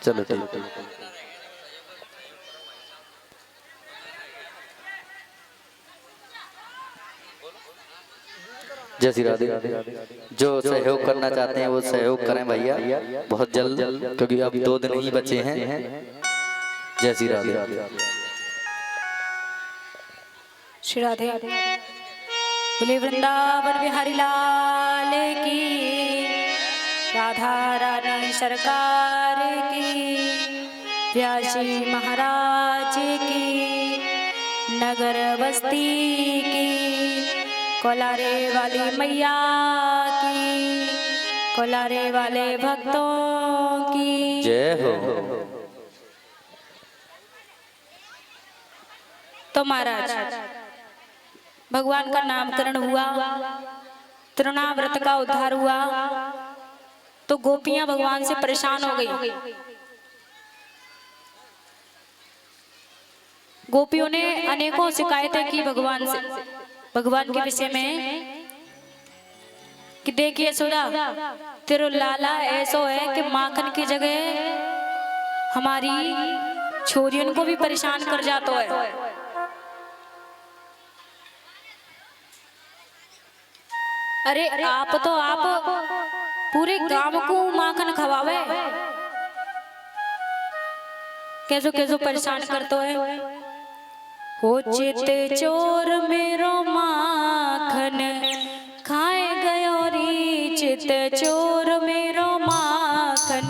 चलो चलो चलो। जय श्री राधे। जो सहयोग करना चाहते हैं वो सहयोग करें भैया, बहुत जल्द, क्योंकि अब 2 दिन ही बचे हैं। जय श्री राधे। श्री राधे। बोले वृंदावन बिहारी लाल की, राधा रानी सरकार की, व्यासी महाराज की, नगर बस्ती की, कोलारे वाली मैया की, कोलारे वाले भक्तों की जय हो। तो महाराज भगवान का नामकरण हुआ, तृणाव्रत का उद्धार हुआ, तो गोपियां भगवान से परेशान हो गई। गोपियों ने अनेकों शिकायतें की भगवान से, भगवान के विषय में, कि देखिए सुधा, तेरो लाला ऐसो है कि माखन की जगह हमारी छोरियों को भी परेशान कर जाता है। अरे आप पूरे गांव को माखन खवावे, कैसो कैसो परेशान करते है। हो चित चोर मेरो माखन खाए गयो री, चित चोर मेरो माखन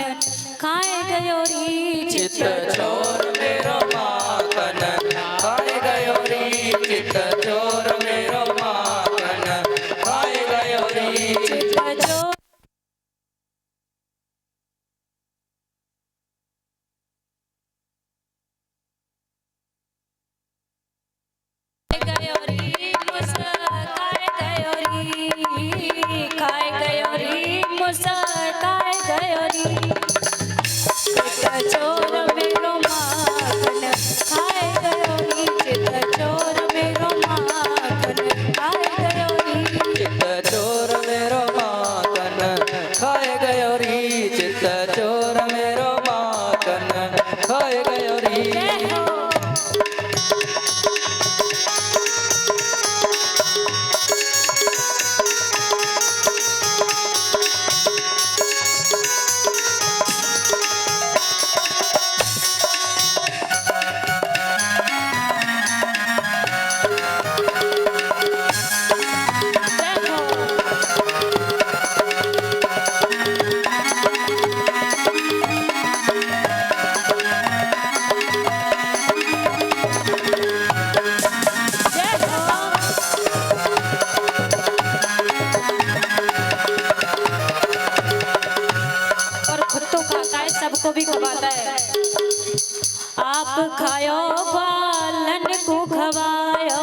खाए गयो री, चित चोर मेरो माखन खाए गयो री, चित चोर मेरो माखन खाए गयो री, चित चोर गयो री, मुस्काए गयो री, खाए गयो री, मुस्काए गयो री, चित चोर मेरो माखन खाए गयो री, चित चोर मेरो माखन खाए गयो री, चित चोर मेरो माखन खाए गयो री, चित चोर मेरो माखन खाए गयो री। जय हो। सबको भी खवाता है। आप खायो बालन को खवायो,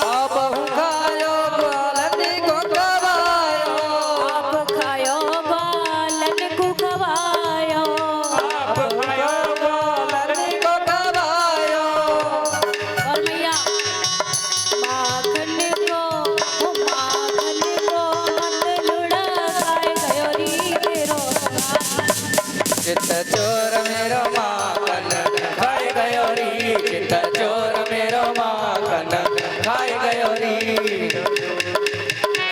आप खायो बालन को खवायो, आप खायो बालन को खवायो, आप खायो बालन को खवायो। और मैया माखन को मत लुड़ा खाए गयो री मेरो, चित चोर मेरो माखन खाए गयो री, चित चोर मेरो माखन खाए गयो री।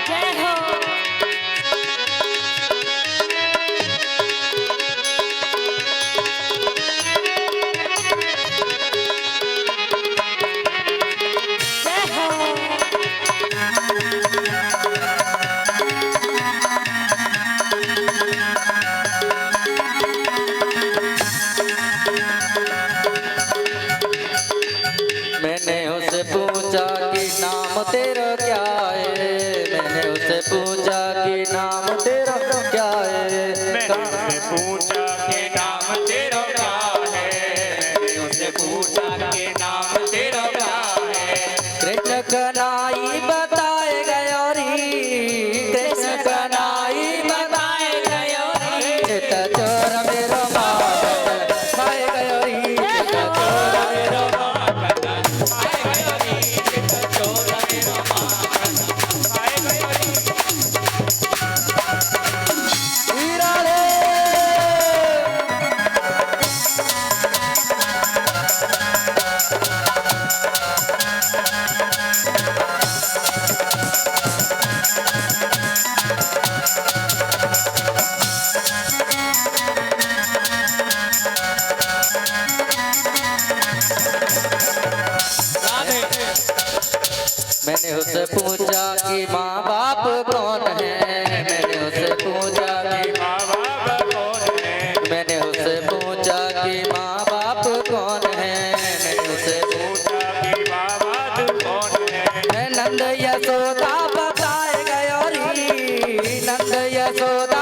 जय हो। जय हो। मैंने उसे पूछा कि नाम तेरा क्या है, मैंने उसे पूछा कि नाम तेरा क्या है, मैंने उसे पूछा कि नाम तेरा क्या है, मैंने उसे पूछा कि नाम तेरा क्या है। कृष्ण कनाई बताए गयो री, कृष्ण कनाई बताए गयो री, चित चोर मेरो माखन खाए गयो री, चित चोर मेरो माखन खाए गयो री, चित चोर मेरो माखन खाए गयो री। श्री राधे। राधे मैंने उससे पूछा कि माँ बाप कौन है, मैंने उससे पूछा कि माँ बाप कौन है, मैंने उससे पूछा कि माँ बाप कौन है, मैंने उससे पूछा कि माँ बाप कौन है। नंद यशोदा बताए गयोरी, नंद यशोदा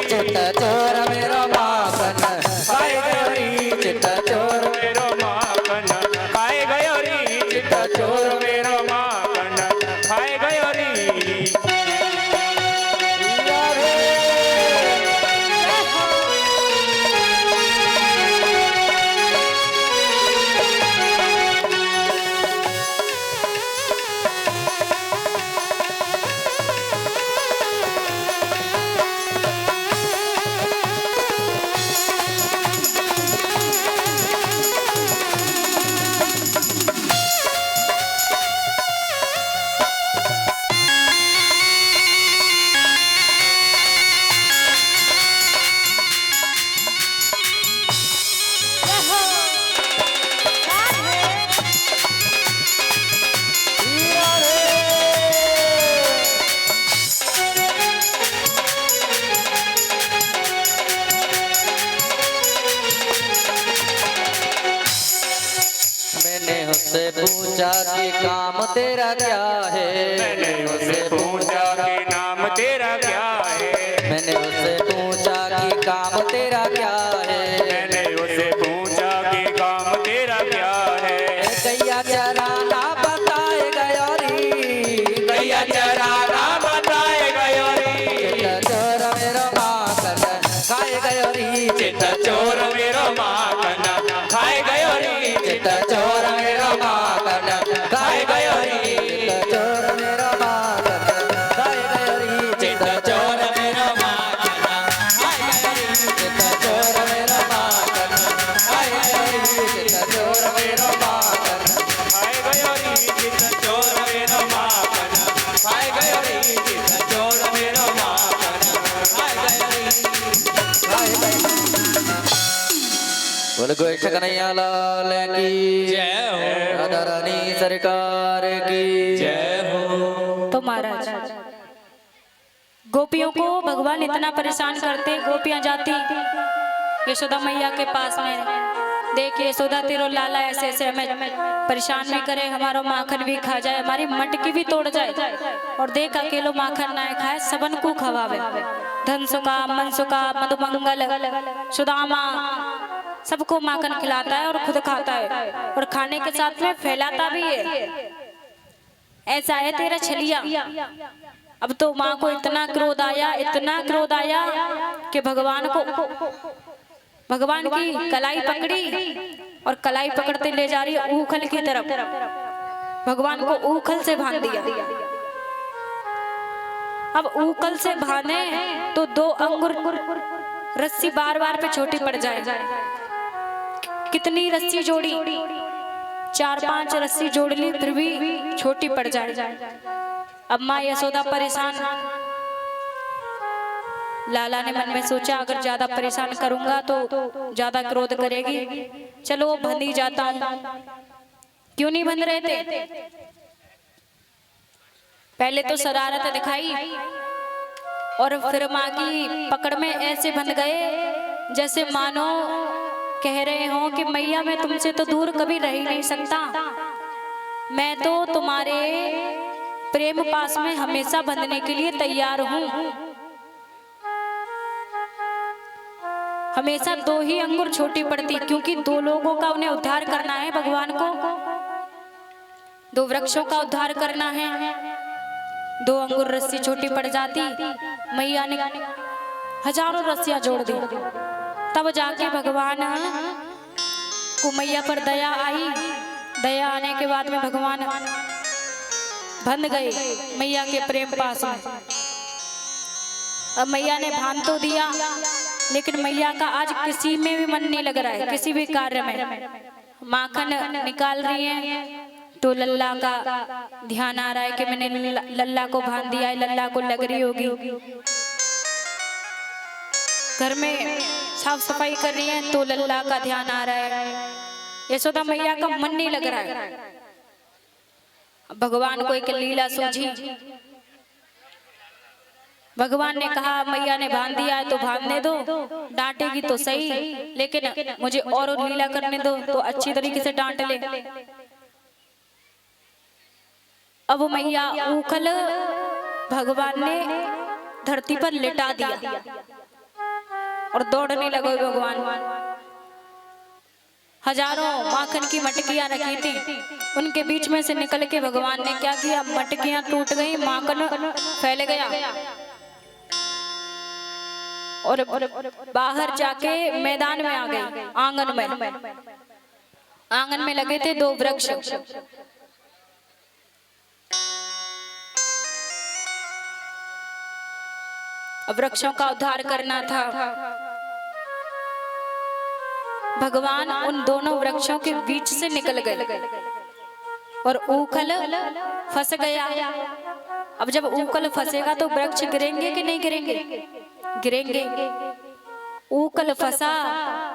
चित चोर मेरो माखन खाए गयोरी, चित चोर मेरो माखन खाए गयो री, चित चोर मेरो माखन खाए गयो री। मैंने उससे पूछा कि काम तेरा क्या है, मैंने उससे पूछा कि नाम तेरा क्या है, मैंने उससे पूछा कि काम तेरा क्या है, मैंने उससे पूछा कि काम तेरा क्या है। गैया चराना बताए गयोरी, गैया चराना बताए गयो री, चित चोर मेरो माखन खाए गयोरी, चित चोर मेरो माखन खाए गयो री, चित चोर मेरो माखन खाए गयोरी, चित चोर मेरो माखन खाए गयोरी, चित चोर मेरो माखन खाए गयोरी, चित चोर मेरो माखन खाए गयोरी, चित चोर मेरो माखन खाए गयो री, चित चोर मेरो माखन खाए गयो री, चित चोर मेरो माखन खाए गयो री। बोल गोइठ कन्हैया लाल की जय हो, राधा रानी सरकार की जय हो। तो महाराज गोपियों को भगवान इतना परेशान करते, गोपियां जाती यशोदा मैया के पास में, देख यशोदा तेरो लाला ऐसे ऐसे हमें परेशान भी करे, हमारा माखन भी खा जाए, हमारी मटकी भी तोड़ जाए, और देख अकेलो माखन ना खाए, सबन को खवावे, धन सुखा मन सुखा मधुमंगल सुदामा सबको माखन खिलाता है और खुद खाता है, और खाने के साथ में फैलाता भी है। ऐसा है तेरा छलिया। अब तो माँ को इतना क्रोध आया, इतना क्रोध आया कि भगवान की कलाई पकड़ी, और कलाई पकड़ते ले जा रही है ऊखल की तरफ, भगवान को ऊखल से बांध दिया। अब ऊखल से बांधे तो 2 अंगुर रस्सी बार बार पे छोटी पड़ जाए, कितनी रस्सी जोड़ी, 4-5 रस्सी जोड़ ली, फिर भी छोटी पड़ जाए। अब माँ यशोदा परेशान, लाला ने मन में सोचा अगर ज्यादा परेशान करूंगा तो ज्यादा क्रोध करेगी, चलो बंध ही जाता हूं। क्यों नहीं बंध रहे थे? पहले तो शरारत दिखाई, और फिर माँ की पकड़ में ऐसे बंध गए जैसे मानो कह रहे हो कि मैया मैं तुमसे तो दूर कभी रह ही नहीं सकता, मैं तो तुम्हारे प्रेम पास में हमेशा बंधने के लिए तैयार हूं। हमेशा 2 ही अंगुर छोटी पड़ती, क्योंकि 2 लोगों का उन्हें उद्धार करना है, भगवान को 2 वृक्षों का उद्धार करना है। 2 अंगुर रस्सी छोटी पड़ जाती, मैया ने हजारों रस्सियां जोड़ दी, तब जाके भगवान को मैया पर दया आई। दया आने के बाद में भगवान बंध गए मैया के प्रेम पास में। अब मैया ने भान तो दिया, लेकिन मैया का आज किसी में भी मन नहीं लग रहा है, किसी भी कार्य में। माखन निकाल रही है तो लल्ला का ध्यान आ रहा है कि मैंने लल्ला को भान दिया है, लल्ला को लग रही होगी। घर में साफ सफाई कर रही हैं तो लल्ला का ध्यान आ रहा है। यशोदा मैया का मन नहीं लग रहा है। अब भगवान को एक लीला सूझी। भगवान ने कहा मैया ने बांध दिया है तो बांधने दो, डांटेगी तो सही, लेकिन मुझे और लीला करने दो तो अच्छी तरीके से डांट ले। अब मैया ऊखल भगवान ने धरती पर लिटा दिया और दौड़ने लगे भगवान। हजारों माखन की मटकियां रखी थी, उनके बीच में से निकल के भगवान ने क्या किया, मटकियां टूट गई, माखन फैल गया और बाहर जाके मैदान में आ गए। आंगन में लगे थे 2 वृक्ष। अब वृक्षों का उद्धार करना था। भगवान उन दोनों वृक्षों के बीच से निकल गए और ऊखल फंस गया। अब जब ऊखल फंसेगा तो वृक्ष गिरेंगे कि नहीं गिरेंगे? गिरेंगे। ऊखल फंसा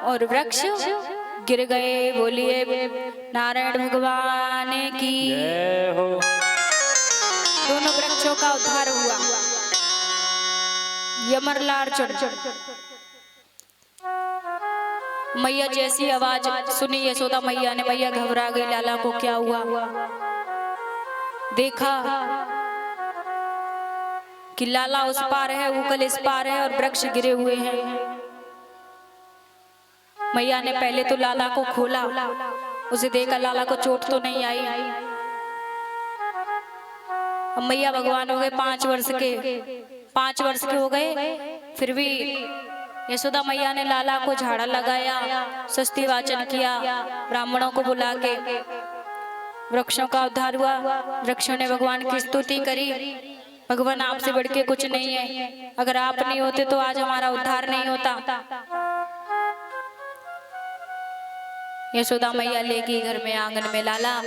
और वृक्ष गिर गए। बोलिए नारायण भगवान की जय हो। दोनों वृक्षों का उद्धार हुआ। यमरलाल चढ़ मैया जैसी आवाज सुनी यशोदा मैया ने, मैया घबरा गई। लाला को क्या हुआ? देखा कि लाला उस पार है, ऊखल इस पार है और वृक्ष गिरे हुए हैं। मैया ने पहले तो लाला को खोला, उसे देखा लाला को चोट तो नहीं आई। अब मैया भगवान हो गए 5 वर्ष के, 5 वर्ष के हो गए, फिर भी यशोदा मैया ने लाला को झाड़ा लगाया, स्वस्ति वाचन किया, ब्राह्मणों को बुला के वृक्षों का उद्धार हुआ। वृक्षों ने भगवान की स्तुति करी। भगवान आपसे बढ़ के कुछ नहीं है, अगर आप नहीं होते तो आज हमारा उद्धार नहीं होता। यशोदा मैया ले गई घर में, आंगन में, लाला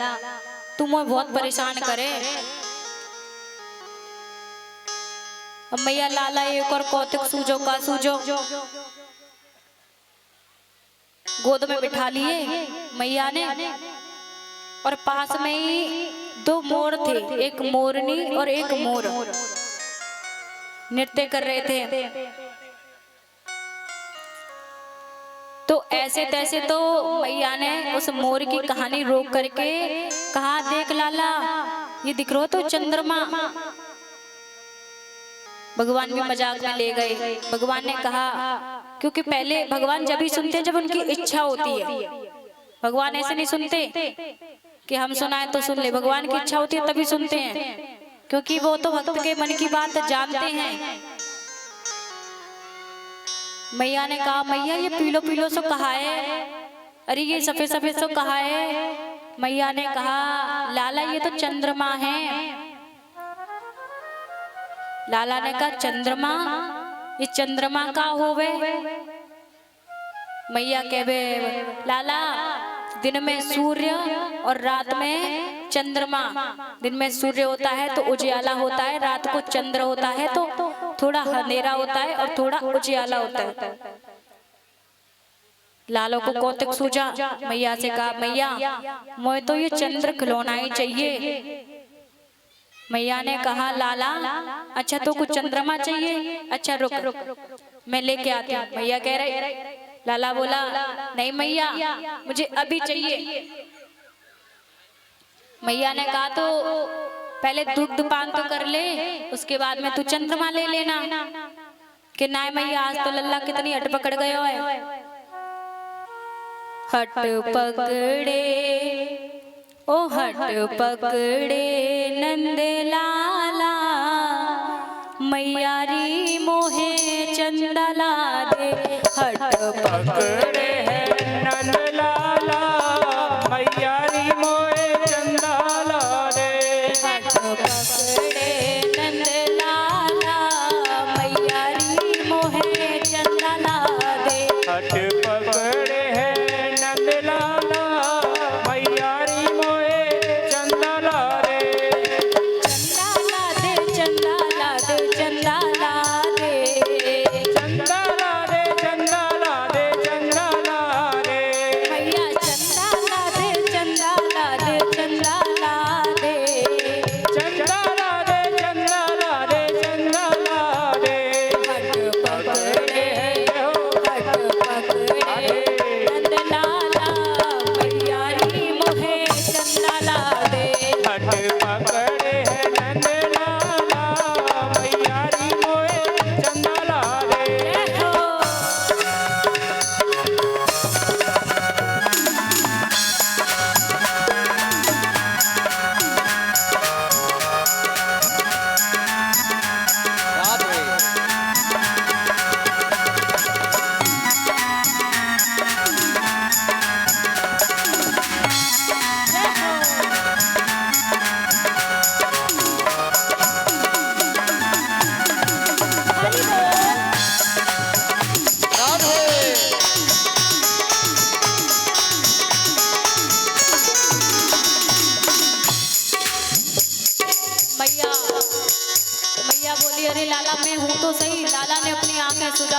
तुम बहुत परेशान करे। अब मैया लाला एक और कौतुक सूझो का सूझो, गोद में बिठा लिए मैया ने और पास में ही 2 मोर थे, एक मोरनी और एक मोर नृत्य कर रहे थे। तो ऐसे तैसे तो मैया ने उस मोर की कहानी रोक करके कहा, देख लाला ये दिख रहा तो चंद्रमा। भगवान भी मजाक में ले गए। भगवान ने कहा, क्योंकि पहले भगवान जब ही सुनते हैं जब उनकी इच्छा होती है। भगवान ऐसे नहीं सुनते कि हम सुनाए तो सुन ले, भगवान की इच्छा होती है तभी सुनते हैं, क्योंकि वो तो भक्त के मन की बात जानते हैं। मैया ने कहा, मैया ये पीलो पीलो सो कहा है, अरे ये सफेद सफेद सो कहा है। मैया ने कहा, लाला ये तो चंद्रमा है। लाला ने कहा, चंद्रमा? ये चंद्रमा का होवे? मैया कहवे, लाला दिन में सूर्य और रात में चंद्रमा। दिन में सूर्य होता है तो उजियाला होता है, रात को चंद्र होता है तो थोड़ा अंधेरा होता है और थोड़ा उजियाला होता है। लालो को कौतुक सूझा। मैया से कहा, मैया मुझे तो ये चंद्र खिलौना ही चाहिए। मैया ने कहा, लाला अच्छा तो कुछ चंद्रमा चाहिए? अच्छा रुक मैं लेके आती हूँ। मैया कह रही, लाला बोला, नहीं मैया मुझे अभी चाहिए। मैया ने कहा, तो पहले दुग्ध पान तो कर ले, उसके बाद में तू चंद्रमा ले लेना। कि ना मैया आज तो लल्ला कितनी हट पकड़ गयो है। हट पकड़े ओ हट पकड़े नंद लाला, मैयारी मोहे चंदा ला दे। हट पकड़े है नंद लाला, मैयारी मोहे चंदा ला दे। हट पकड़े नंद लाला, मैयारी मोहे चंदा ला दे। हट पकड़े है नंद लाला, मैयारी मोहे चंदा ला दे। चंदा ला दे, चंदा ला दे, चंदा ला दे, चंदा ला दे,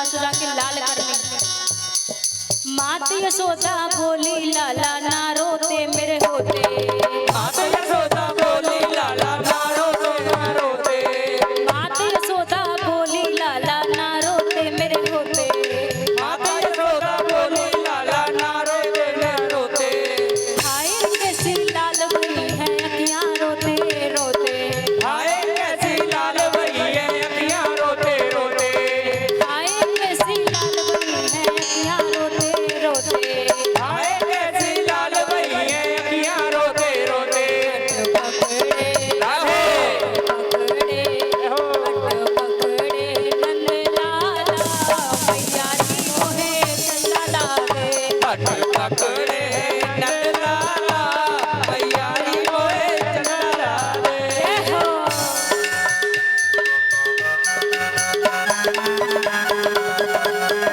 सुजा के लाल कर ली। माती यशोदा बोली लाला ना रोते मेरे होते। माता यशोदा बोली लाला ना रोते ना रोते। माती यशोदा बोली लाला ना रोते मेरे होते। माता यशोदा बोली लाला ना रोते ना रोते। हाय कैसी लाल भई है अखियां रोते रोते। हाय कैसी लाल भई है अखियां रोते रोते। हाय कैसी लाल भई है अखियां रोते रोते। हाय कैसी लाल भई है अखियां रोते रोते। पकड़े राहे पकड़े पकड़े नंद लाला मैया जी मोहे चंदा लागे। पट पकड़े नंद लाला भैया री मोए चंदा लागे। जय हो।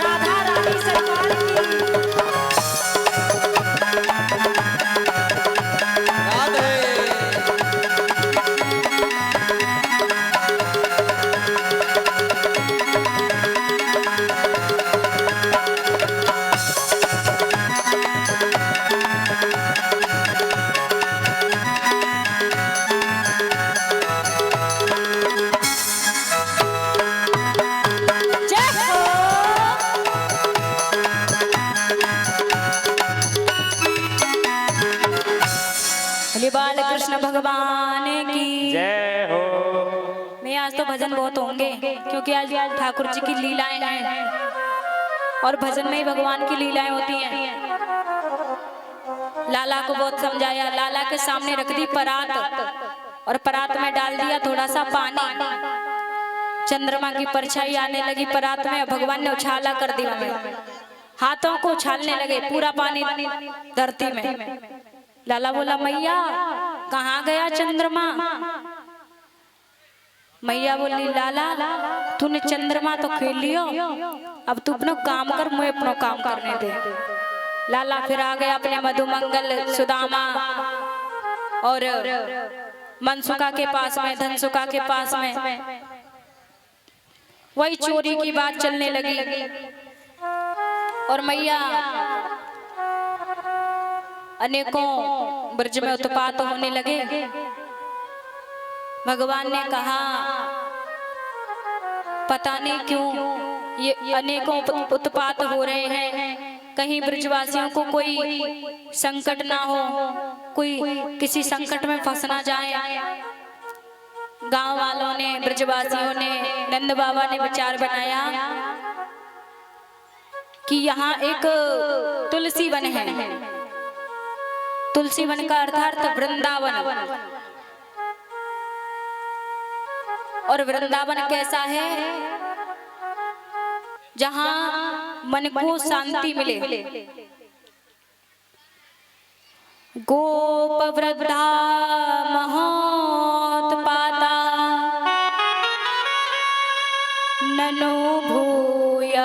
राधा रानी सरकार की। राधे जय हो। बोले बाल कृष्ण भगवान की। जय हो। मैं आज तो भजन बहुत होंगे क्योंकि आज ठाकुर जी की लीलाएं हैं और भजन में ही भगवान की लीलाएं होती हैं। लाला को बहुत समझाया, लाला के सामने रख दी परात और परात में डाल दिया थोड़ा सा पानी। चंद्रमा की परछाई आने लगी परात में, भगवान ने उछाला कर दिया में। हाथों को उछालने लगे, पूरा पानी धरती में। लाला बोला मैया कहाँ गया चंद्रमा। मैया बोली लाला तूने चंद्रमा तो खेल लियो, अब तू अपना काम कर, मुझे अपना काम करने दे। लाला फिर आ गया अपने मधुमंगल सुदामा और मनसुका के पास में, धनसुका के पास में। वही चोरी की बात चलने लगी और मैया अनेकों ब्रज में उत्पात होने लगे। भगवान ने कहा पता नहीं क्यों ये अनेकों उत्पात हो रहे हैं, कहीं ब्रजवासियों को कोई संकट ना हो, कोई किसी संकट में फंस ना जाए। गांव वालों ने, ब्रजवासियों ने, नंद बाबा ने विचार बनाया कि यहाँ एक तुलसी वन है। तुलसी वन का अर्थ वृंदावन। और वृंदावन कैसा है? जहां मन को शांति मिले। गोप वृद्धा महोत्पाता ननु भूय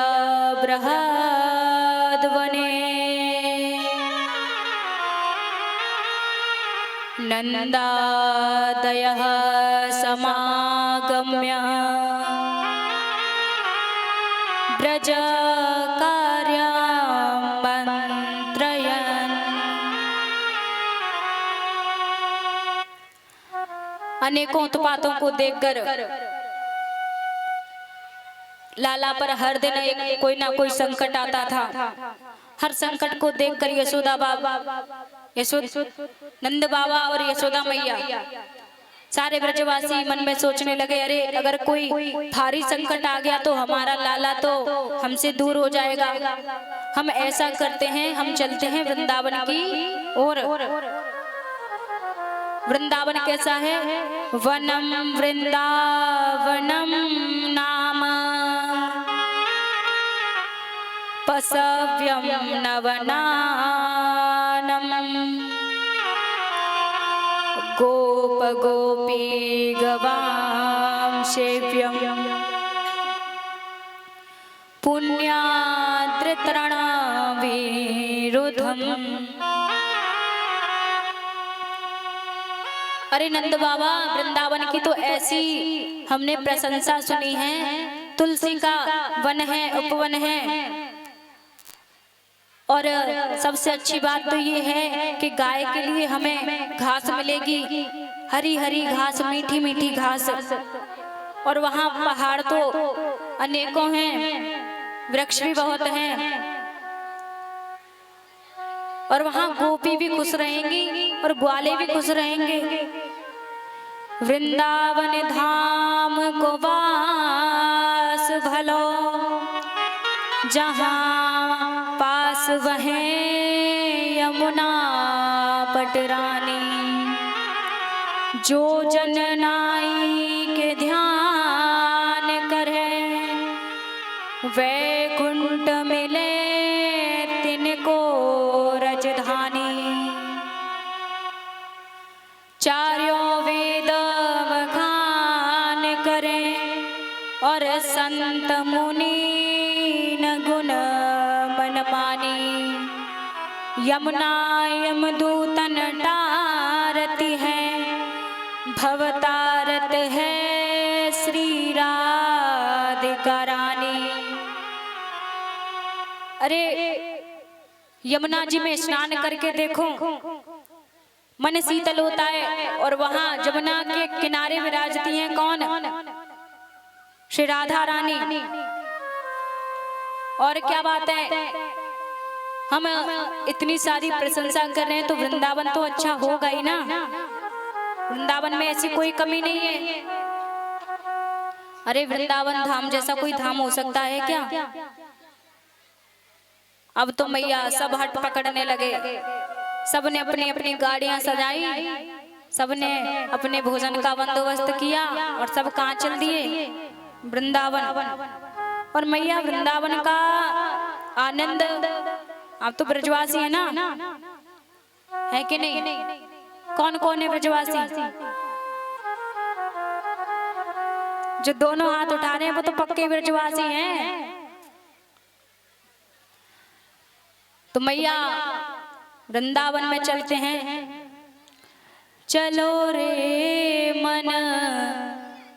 बृहद्वने नंदादयः समागम्य ब्रज कार्यं मंत्रयन्। अनेकों उत्पातों को देखकर लाला पर हर दिन एक कोई ना कोई संकट आता था। हर संकट को देखकर यशोदा बाबा, नंद बाबा और यशोदा मैया सारे ब्रजवासी मन में सोचने लगे, अरे अगर कोई भारी संकट आ गया तो हमारा लाला तो हमसे दूर हो जाएगा। हम ऐसा करते हैं, हम चलते हैं वृंदावन की ओर। वृंदावन कैसा है? वनम वृंदावनम नाम पसव्यम नवनानम गोप गोपी गवां सेव्यम पुण्याद्रितृणाविरुद्धम। अरे नंद बाबा, वृंदावन की तो ऐसी हमने प्रशंसा सुनी है तुलसी का वन है, उपवन है। और सबसे अच्छी बात तो ये है कि गाय के लिए हमें घास मिलेगी, हरी हरी घास, मीठी मीठी घास। और वहाँ पहाड़ तो अनेकों हैं, वृक्ष भी बहुत हैं। और वहाँ गोपी भी खुश रहेंगी और ग्वाले भी खुश रहेंगे। वृंदावन धाम को वास भलो, जहाँ पास वहे यमुना पटरानी। जो जन नाई के ध्यान करे, वैकुंठ मिले तिनको रजधानी। चारों वेद बखान करे, और संत मुनि न गुण मन मानी। यमुना यमदूतन टारती है, भवतारत है श्री राधिका रानी। अरे यमुना जी में स्नान करके देखो, मन शीतल होता है। और वहां यमुना के किनारे विराजती हैं कौन? श्री राधा रानी। और क्या बात है, हम इतनी सारी प्रशंसा कर रहे हैं तो वृंदावन तो अच्छा होगा ही ना। वृंदावन में ऐसी कोई कमी नहीं है। अरे वृंदावन धाम जैसा कोई धाम हो सकता है क्या? अब तो मैया सब हट पकड़ने लगे, सबने अपनी अपनी गाड़ियां सजाई, सबने अपने भोजन का बंदोबस्त किया और सब कहाँ चल दिए? वृंदावन। और मैया वृंदावन का आनंद, आप तो ब्रजवासी है ना, है कि नहीं? कौन कौन है ब्रजवासी? जो दोनों हाथ उठा रहे हैं वो तो पक्के ब्रजवासी हैं। तो मैया वृंदावन में चलते हैं। चलो रे मन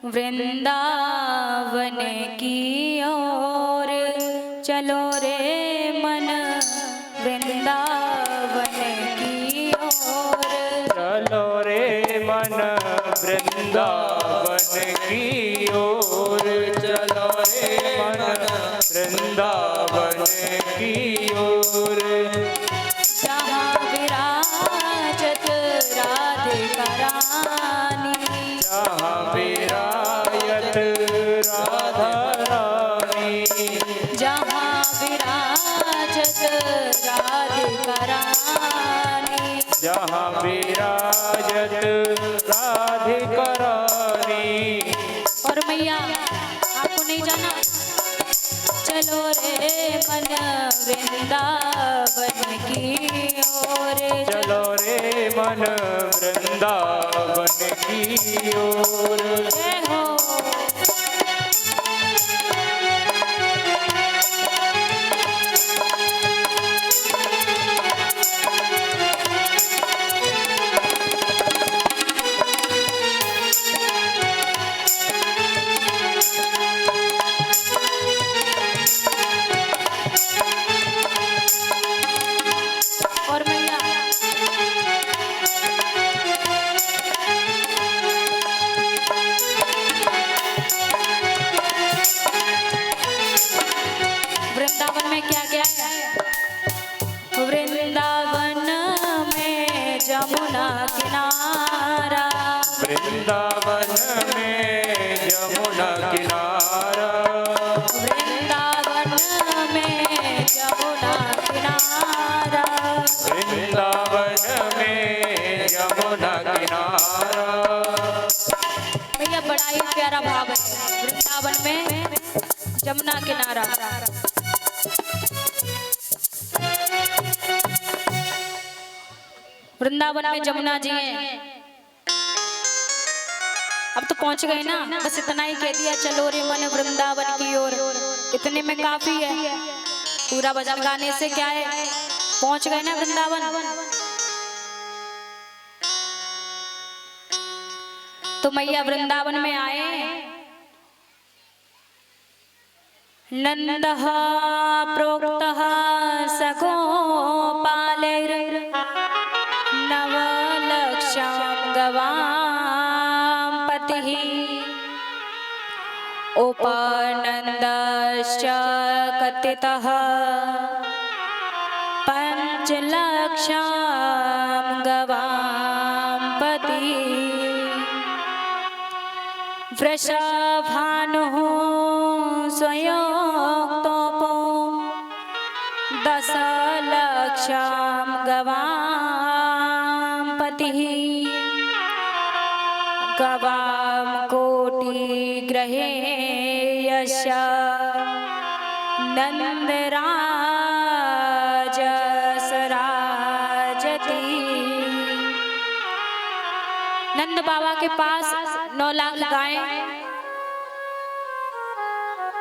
वृंदावन की ओर, चलो रे मन वृंदावन की ओर। चलो रे मन वृंदावन की ओर, चलो रे मन वृंदावन की ओर। जहाँ विराजत राधिका रानी, जहाँ विराजत राधा रानी, जहाँ विराजत राधिका रानी। जहाँ विराजत राधिका रानी। और मैया आपको नहीं जाना? चलो रे मन वृंदावन की ओर, चलो रे मन वृंदावन की ओर। जय हो। और मैया वृंदावन में क्या क्या है? वृंदावन में जमुना किनारा, वृंदावन में यमुना किनारा, वृंदावन में जमुना किनारा। वृंदावन में यमुना किनारा। भैया बड़ा ही प्यारा भाव है, वृंदावन में जमुना किनारा। वृंदावन में जमुना जी हैं। अब तो पहुंच गए ना, बस इतना ही कह दिया, चलो रे मन वृंदावन की ओर। इतने में काफी है, पूरा भजन गाने से क्या है, पहुंच गए ना वृंदावन। तो मैया वृंदावन में आए नन्दः प्रोक्तः सगोपालैर् नवलक्षं गवां पतिः उपानन्दश्च कथितः पञ्चलक्षं गवां पतिः वृषभानुः स्वयोक्तोपो दशलक्षं गवां पतिः गवां कोटिगृहे यश नन्दराज सराजति। नंद बाबा के पास 9 लाख गायें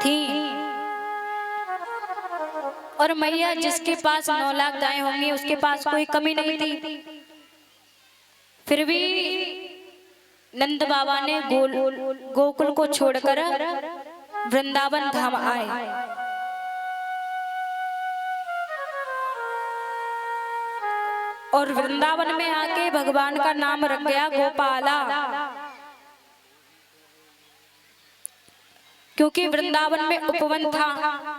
थी और मैया जिसके पास 9 लाख गायें होंगी उसके पास कोई कमी नहीं थी। फिर भी नंद बाबा ने गोकुल को छोड़कर वृंदावन धाम आए। और वृंदावन में आके भगवान का नाम रख गया गोपाला, क्योंकि वृंदावन में उपवन था।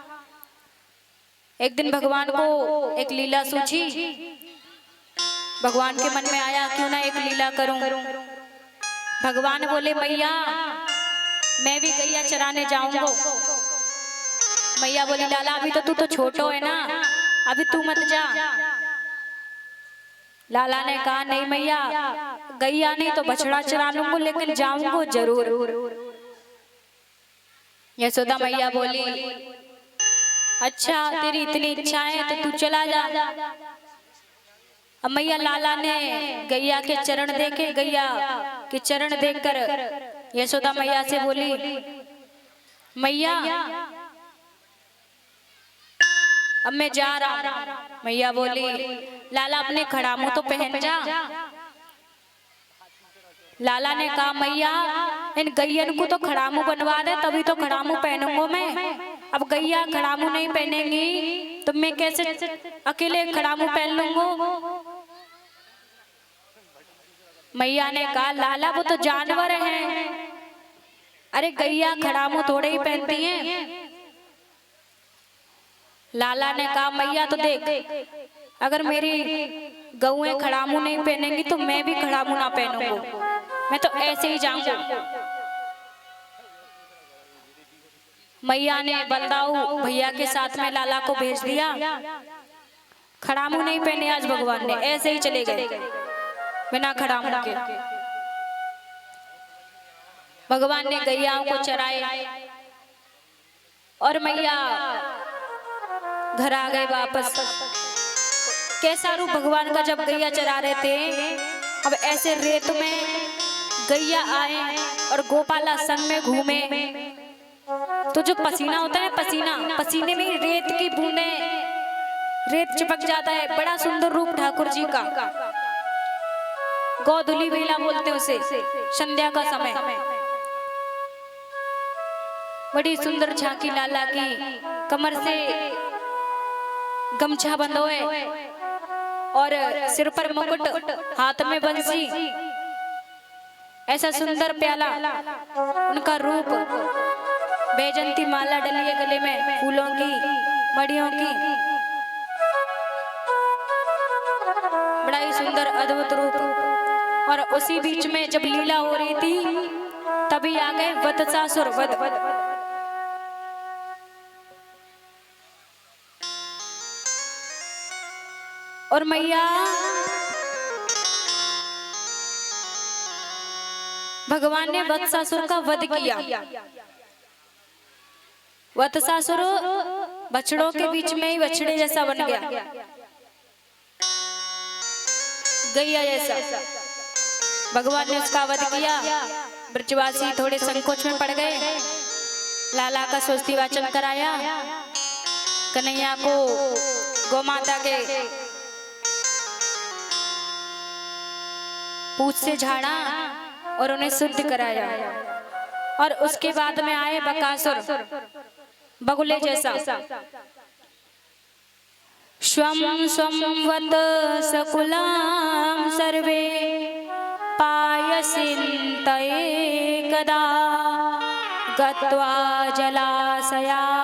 एक दिन भगवान को एक लीला सूझी, भगवान के मन में आया क्यों ना एक लीला करूं। भगवान बोले मैया मैं भी गैया चराने जाऊंगा। मैया बोली लाला अभी तो तू तो छोटो है ना, अभी तू मत जा। लाला ने कहा नहीं मैया, गैया नहीं तो बछड़ा चरा लूंगा लेकिन जाऊंगा जरूर। यशोदा मैया बोली अच्छा तेरी इतनी इच्छा है तो तू चला जा। अब मैया लाला ने गैया के चरण देखे, गैया के चरण देखकर यशोदा मैया से बोली मैया अब मैं जा रहा हूं। मैया बोली लाला अपने खड़ामू तो पहन जा। लाला ने कहा मैया इन गैयन को तो खड़ामू बनवा दे तभी तो खड़ामू पहनूंगा मैं। अब गैया खड़ामू नहीं पहनेंगी तो मैं कैसे अकेले खड़ामू पहन लूंगा। मैया ने कहा लाला वो तो जानवर हैं, अरे गैया खड़ामू थोड़े ही पहनती हैं। लाला ने कहा मैया तो देख अगर मेरी गौएं खड़ामू नहीं पहनेंगी तो मैं भी खड़ामू ना पहनूंगा, मैं तो ऐसे ही जाऊंगा। मैया ने बलदाऊ भैया के साथ में लाला को भेज दिया। खड़ामू नहीं पहने आज भगवान ने, ऐसे ही चले गए बिना खड़ामू के। भगवान ने गैयाओं को चराए और मैया घर आ गए वापस। कैसा रूप भगवान का जब गैया चरा रहे थे। अब ऐसे रेत में गैया आए और गोपाला संग में घूमे तो जो पसीना होता है पसीने में रेत की बूंदें, रेत चिपक जाता है। बड़ा सुंदर रूप ठाकुर जी का। गोधुली बेला बोलते उसे, संध्या का समय। बड़ी सुंदर झांकी लाला की, कमर से गमछा बंधोए और सिर पर मुकुट, हाथ में बंसी, ऐसा सुंदर प्याला उनका रूप। बैजंती माला डली है गले में फूलों की, मड़ियों की। बड़ा ही सुंदर अद्भुत रूप। और उसी बीच में जब लीला हो रही थी तभी आ गए वत्सासुर वध। और मैया भगवान ने वत्सासुर का वध किया। वत्सासुर बछड़ों के बीच में ही बछड़े जैसा बन गया, गैया जैसा। भगवान ने उसका वध किया। ब्रजवासी थोड़े संकोच में पड़ गए। लाला का स्वस्ति वाचन कराया। कन्हैया को गौमाता के पूछ से झाड़ा और उन्हें शुद्ध कराया। और उसके बाद में आए बकासुर। बगुले जैसा। स्वम स्वम वत सकुलाम सर्वे पायसिन्तये कदा गत्वा जलाशयाभ्यासं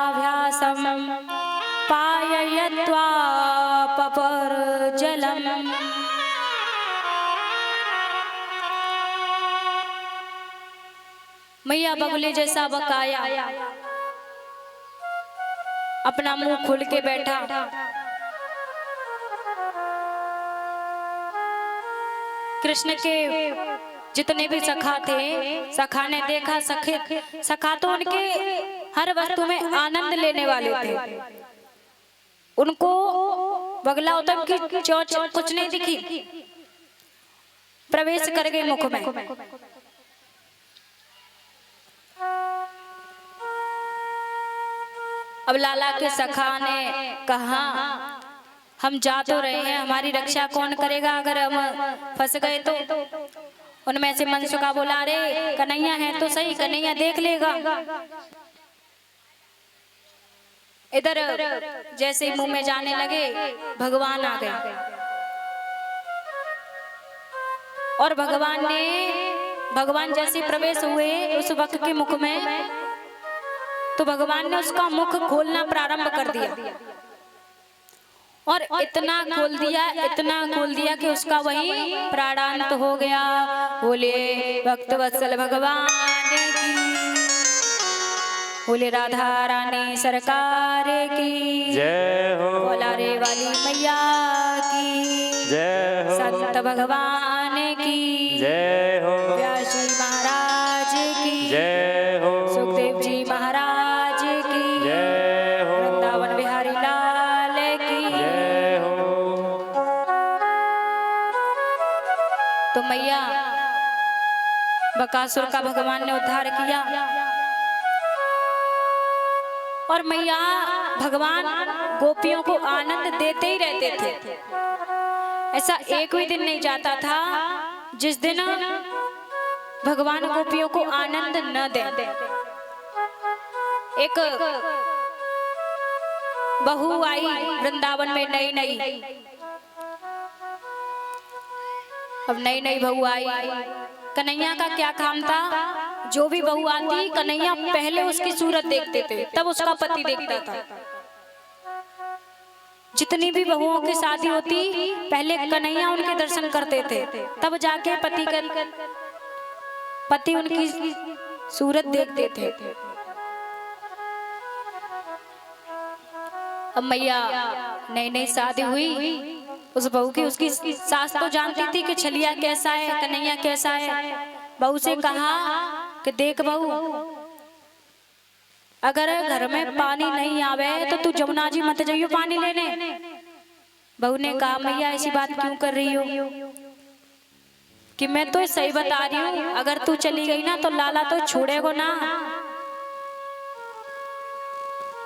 पाययत्वा पपर्जलम्। मैया बगुले जैसा बकाया अपना मुंह खोल के बैठा। कृष्ण के जितने भी सखा थे, सखा ने देखा सखा तो उनके हर वस्तु में आनंद लेने वाले थे। उनको बगला उत्तम की चोंच कुछ नहीं दिखी, प्रवेश कर गए मुख में। अब लाला के सखा ने कहा हम जा तो रहे हैं, हमारी रक्षा कौन करेगा अगर हम फंस गए तो। उनमें से मनसुखा बोला, रे कन्हैया है तो सही, कन्हैया देख लेगा। इधर जैसे ही मुंह में जाने लगे भगवान आ गए और भगवान जैसे प्रवेश हुए उस वक्त के मुख में, तो भगवान ने उसका मुख खोलना प्रारंभ कर दिया और इतना खोल दिया कि उसका वही प्राणांत हो गया। बोले भक्त वत्सल भगवान की, बोले राधा रानी सरकार की जय हो, बोला रे वाली मैया की जय हो, संत भगवान की जय हो, व्यास जी महाराज की जय हो, सुखदेव जी महाराज की जय हो, वृंदावन बिहारी लाल की जय हो। तो मैया बकासुर का भगवान ने उद्धार किया और मैया भगवान गोपियों को आनंद देते ही रहते थे। ऐसा एक भी दिन नहीं जाता था जिस दिन भगवान गोपियों को आनंद न दे। एक बहू आई वृंदावन में नई, अब नई बहू आई। कन्हैया का क्या काम था, जो भी बहू आती कन्हैया पहले उसकी सूरत देखते थे, तब उसका पति देखता था। जितनी भी बहुओं की शादी होती पहले कन्हैया उनके दर्शन करते थे, तब जाके पति उनकी सूरत देखते थे। अब मैया नई शादी हुई उस बहू की, उसकी सास तो जानती थी कि छलिया कैसा है, कन्हैया कैसा है। बहू से कहा कि देख बहू, अगर घर में पानी नहीं आवे तो तू जमुना जी मत जाइयो पानी लेने। बहू ने कहा मैया ऐसी बात क्यों कर रही हो, कि मैं तो सही बता रही हूँ, अगर तू चली गई ना तो लाला तो छोड़ेगो ना।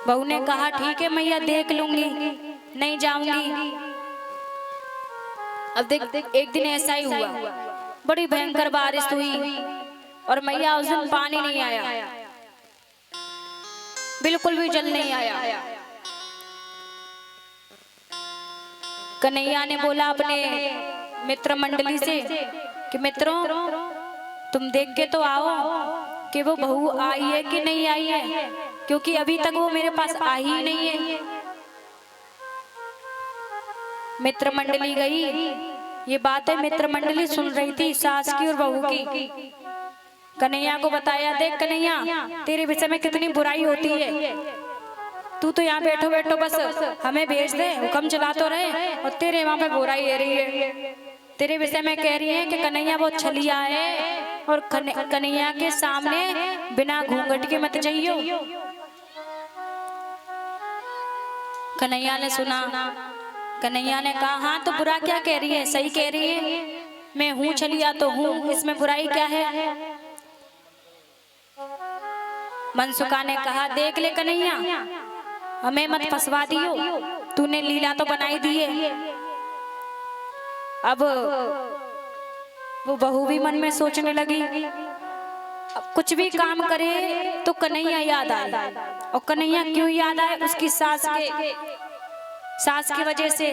बहू ने कहा ठीक है मैया देख लूंगी, नहीं जाऊंगी। अब देख एक दिन ऐसा ही हुआ, बड़ी भयंकर बारिश हुई और मैया उस दिन पानी नहीं आया, बिल्कुल भी जल नहीं आया। कन्हैया ने बोला अपने मित्र मंडली से कि मित्रों तुम देख के तो आओ कि वो बहू आई है कि नहीं आई है, क्योंकि अभी तक वो मेरे पास आई ही नहीं है। मित्र मंडली गई, ये बातें मित्र मंडली सुन रही थी सास की और बहू की। कन्हैया को बताया, देख कन्हैया तेरे विषय में कितनी बुराई होती है, तू तो यहाँ बैठो बैठो बस हमें भेज दे, हुक्म चला तो रहे, और तेरे वहां पे बुराई ले रही है। तेरे विषय में कह रही है कि कन्हैया बहुत छलिया है और कन्हैया के सामने बिना घूंघट के मत जाइयो। कन्हैया ने सुना, कन्हैया ने कहा हाँ तो बुरा क्या कह रही है, सही कह रही है, मैं हूँ छलिया तो हूँ, इसमें बुराई क्या है। मनसुखा ने कहा देख ले कन्हैया, हमें मत फंसवा दियो, तूने लीला तो बनाई दी है। अब वो बहू भी मन में सोचने लगी, अब कुछ भी काम करे तो कन्हैया याद आए। और कन्हैया क्यों याद आए? उसकी सास की वजह से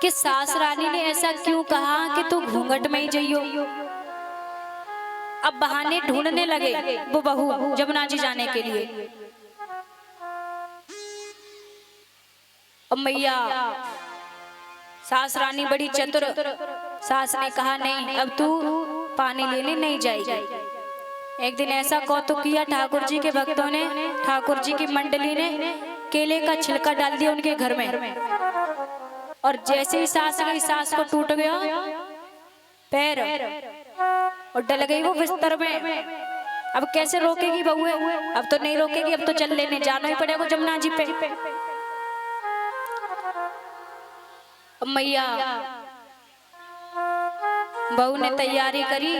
कि सास रानी ने ऐसा क्यों कहा कि तू घूंघट में ही जइयो। अब बहाने ढूंढने लगे वो बहू जमुना जी जाने के लिए। अब मैया सास रानी बड़ी चतुर, सास ने कहा नहीं अब तू पानी लेने नहीं जाएगी। एक दिन ऐसा कौतुक किया ठाकुर जी के भक्तों ने, ठाकुर जी की मंडली ने केले का छिलका डाल दिया उनके घर में, और जैसे ही सास गई, सास को टूट गया पैर और डल गई वो बिस्तर में। अब कैसे रोकेगी बहू? अब तो नहीं रोकेगी, अब तो चल लेने जाना ही पड़ेगा जमुना जी पे। अब मैया बहू ने तैयारी करी,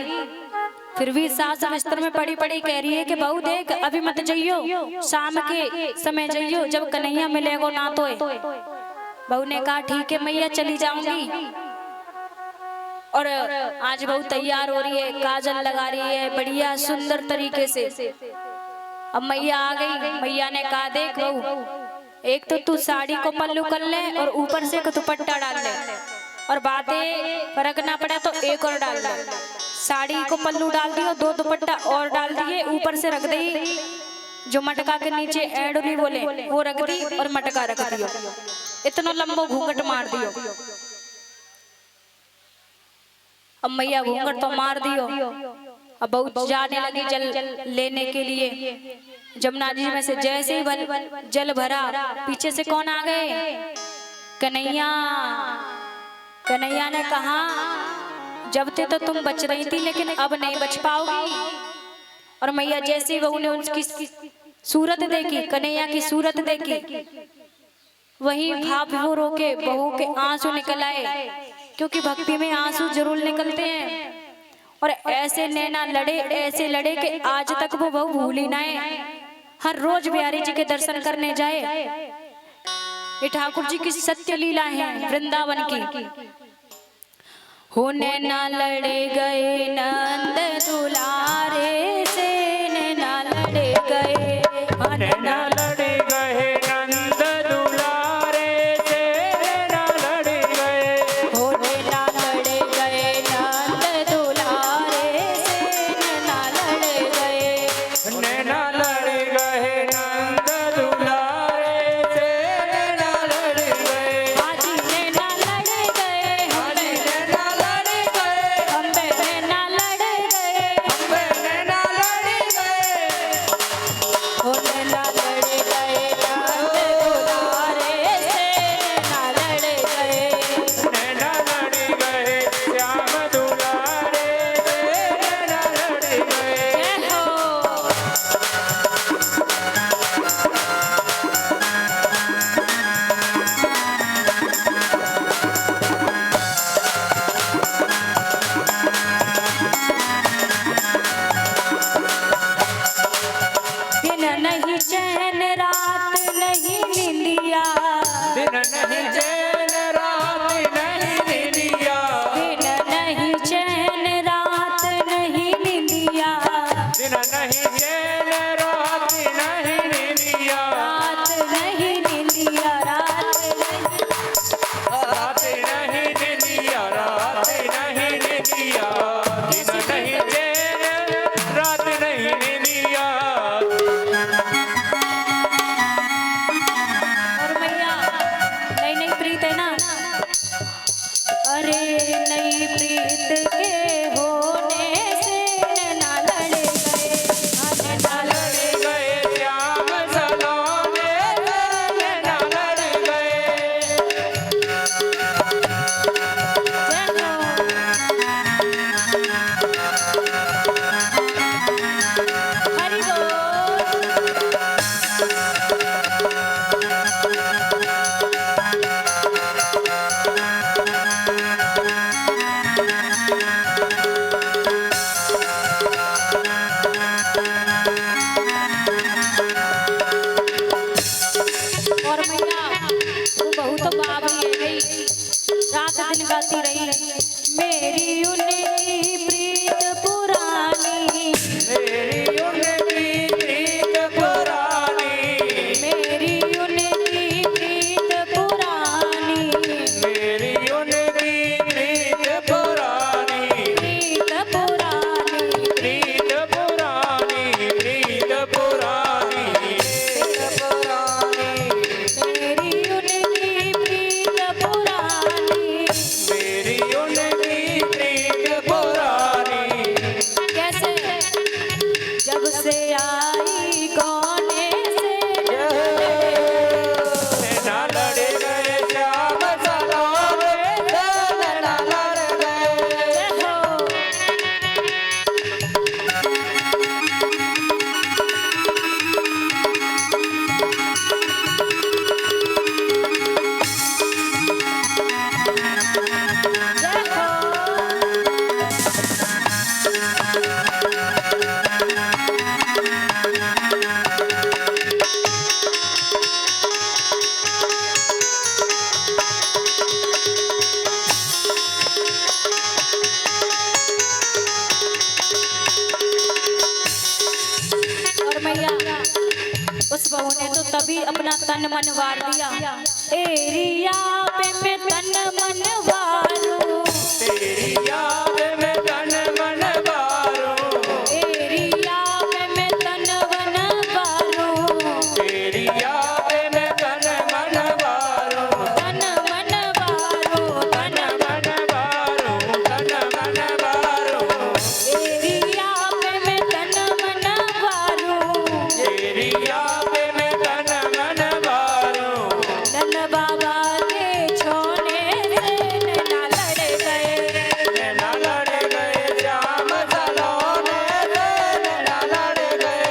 फिर भी सास बिस्तर में पड़ी पड़ी कह रही है कि बहू देख अभी मत जाइयो, शाम के समय जाइयो जब कन्हैया मिलेगो ना तो। बहू ने कहा ठीक है मैया चली जाऊंगी। और आज बहू तैयार हो रही है, काजल लगा रही है बढ़िया सुंदर तरीके से। अब मैया आ गई, मैया ने कहा देख बहू एक तो तू साड़ी को पल्लू कर ले और ऊपर से दुपट्टा डाल ले, और बातें फर्क ना पड़े तो एक और डाल ले। साड़ी को पल्लू डाल दियो, 2 दुपट्टा और डाल दिए, ऊपर से रख दी जो मटका के नीचे एडोली बोले वो रख दी, और मटका रख दियो, इतना लंबो घूंघट मार दियो। अब मैया घूंघट तो मार दियो। अब बहू जाने लगी जल लेने के लिए। जमुना जी में से जैसे ही जल भरा, पीछे से कौन आ गए? कन्हैया। कन्हैया ने कहा जब थे तो तुम बच रही थी, लेकिन अब नहीं बच पाओगी। और मैया जैसे ही बहू ने उसकी सूरत देखी, कन्हैया की सूरत देखी, वही भाव वो रोके बहू के आंसू निकल आए, क्योंकि भक्ति में आंसू जरूर निकलते हैं। और ऐसे नैना लड़े, ऐसे लड़े कि आज तक वो बहू भूल ही ना है। हर रोज बिहारी जी के दर्शन करने जाए। ये ठाकुर जी की सत्य लीला है वृंदावन की। हो नैना लड़े गए नंद दुलारे से, नैना लड़े गए, नैना लड़े गए नंद दुलारे से, नैना लड़े गए। हो नैना लड़े गए नंद दुलारे से, नैना लड़े गए, नैना लड़े गए नंद दुलारे से, नैना लड़े गए। हाजी नैना लड़े गए, हाजी नैना लड़े गए, अम्बे नैना लड़े गए, अम्बे नैना लड़े गए। हो नैना लड़े गए नंद दुलारे से, नैना लड़े गए, नैना लड़े गए श्याम दुलारे से, नैना लड़े गए। जय हो। दिन नहीं चैन रात नहीं निंदिया, दिन नहीं चैन रात नहीं निंदिया, दिन नहीं चैन रात नहीं निंदिया, दिन नहीं चैन रात नहीं निंदिया, रात नहीं निंदिया, रात नहीं, रात नहीं निंदिया, रात नहीं निंदिया, दिन नहीं चैन रात नहीं निंदिया। और मैया नई नई प्रीत है ना, अरे नई प्रीत के होने से नैना लड़े गए, नैना लड़े गए श्याम सलोने से, नैना लड़े गए। हरि बोल। और मैया वो बहू तो बाबरी है गई, रात दिन गाती रही, मेरी उनकी प्रीत पुरानी, मेरी उनकी प्रीत अपना तन मन वार दिया। एरिया पे मैं तन मन वारूं, तेरी याद में तन मन वारूं, एरिया पे मैं तन मन वारूं, तेरी याद में तन मन वारूं, तन मन वारूं, तन मन वारूं, तन मन वारूं, एरिया पे मैं तन मन वारूं। तेरी याद में तन मन वारूं। नन बाबा के छोने से नैना लड़ गए, नैना लड़ गए श्याम सलोने से, नैना लड़ गए।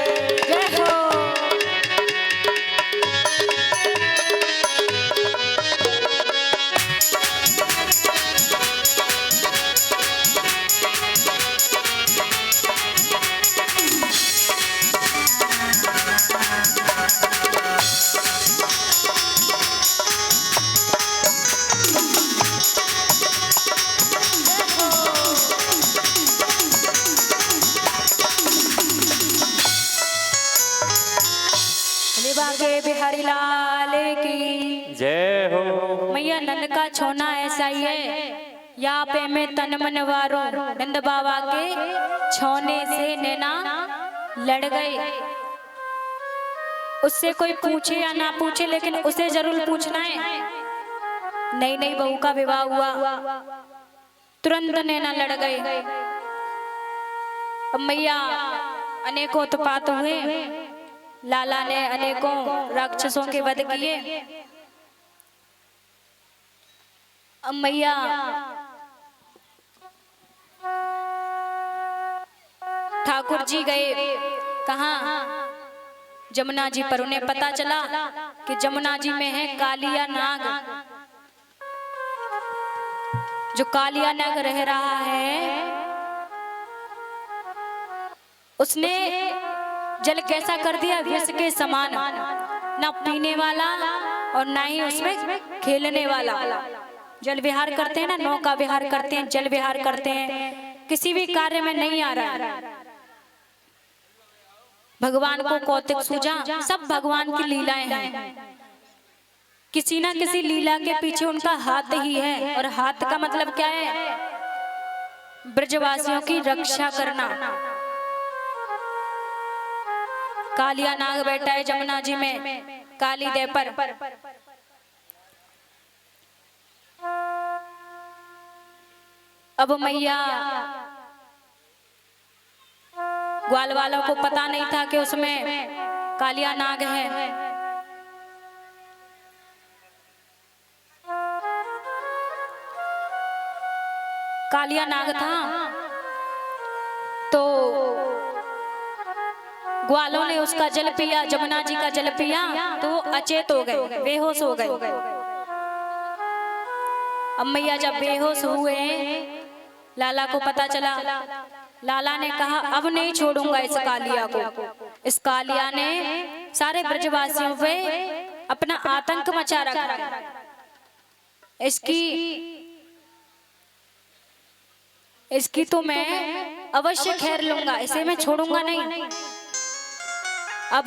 जय हो। के बिहारी लाल की जय हो। मैया नंद का छोना ऐसा ही है, यहाँ पे मैं तन मन वारूं। नंद बाबा के छोने से नैना लड़ गए। उससे कोई पूछे या ना पूछे, लेकिन उसे जरूर पूछना है। नई नई बहू का विवाह हुआ, तुरंत नैना लड़ गए। अब मैया अनेकों उत्पात हुए, लाला ने अनेकों राक्षसों के वध किए। अब मैया ठाकुर जी गए कहाँ? जमुना जी पर। उन्हें पता चला कि जमुना जी में है कालिया नाग। जो कालिया नाग रह रहा है, उसने जल कैसा कर दिया, विष के समान, ना पीने वाला और ना ही उसमें खेलने वाला। जल विहार करते हैं ना, नौका विहार करते हैं, जल विहार करते हैं, किसी भी कार्य में नहीं आ रहा है। भगवान को कौतिक सूझा, सब भगवान की लीलाएं हैं। किसी ना किसी लीला के पीछे उनका हाथ ही है। और हाथ का मतलब क्या है? ब्रजवासियों की रक्षा करना। कालिया नाग बैठा है जमुना जी में, काली दे पर। अब मैया ग्वाल वालों को पता नहीं था कि उसमें कालिया नाग है। कालिया नाग था तो ग्वालों ने उसका जल पिया, जमुना जी का जल पिया, तो वो अचेत हो गए, बेहोश हो गए। अब मैया जब बेहोश हुए, लाला को पता चला। लाला ने कहा अब नहीं छोड़ूंगा इस कालिया को। इस कालिया ने सारे ब्रजवासियों पे अपना आतंक मचा रखा। इसकी तो मैं अवश्य खैर लूंगा, इसे मैं छोड़ूंगा नहीं। अब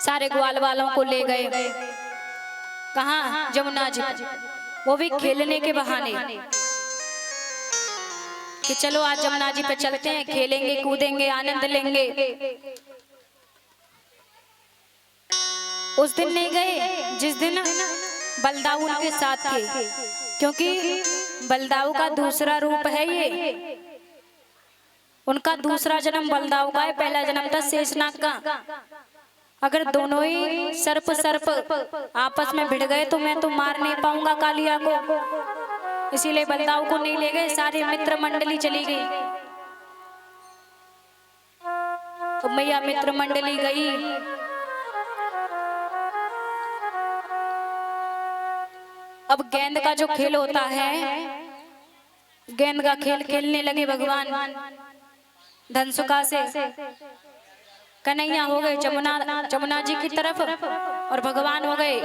सारे ग्वाल वालों को ले गए कहाँ? जमुना जी। वो भी खेलने के बहाने कि चलो आज जमुना जी पे चलते हैं, खेलेंगे कूदेंगे आनंद लेंगे। उस दिन नहीं गए जिस दिन बलदाऊ उनके साथ थे, क्योंकि बलदाऊ का दूसरा रूप है ये। उनका दूसरा जन्म बलदाऊ का है, पहला जन्म था शेषनाग का। अगर दोनों ही सर्प आपस में भिड़ गए तो मैं तो मार नहीं पाऊंगा कालिया को, इसीलिए बलदाऊ को नहीं ले गए। सारी मित्र मंडली चली गई। तो मैया मित्र मंडली गई। अब गेंद का जो खेल होता है, गेंद का खेल खेलने लगे भगवान धनसुखा से। कन्हैया हो गए जमुना जी की तरफ और भगवान हो गए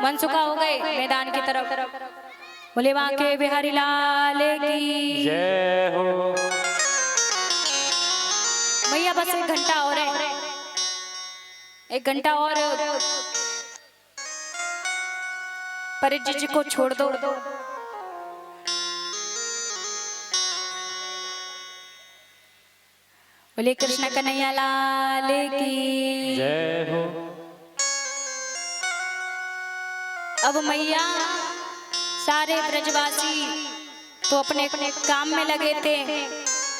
मनसुखा हो गए मैदान की तरफ। बोले वहां के बिहारी लाल की जय हो। मैया बस 1 घंटा और है, 1 घंटा और परिजी जी को छोड़ दो। बोले कृष्ण कन्हैया लाल की जय हो। अब मैया सारे ब्रजवासी तो अपने अपने काम में लगे थे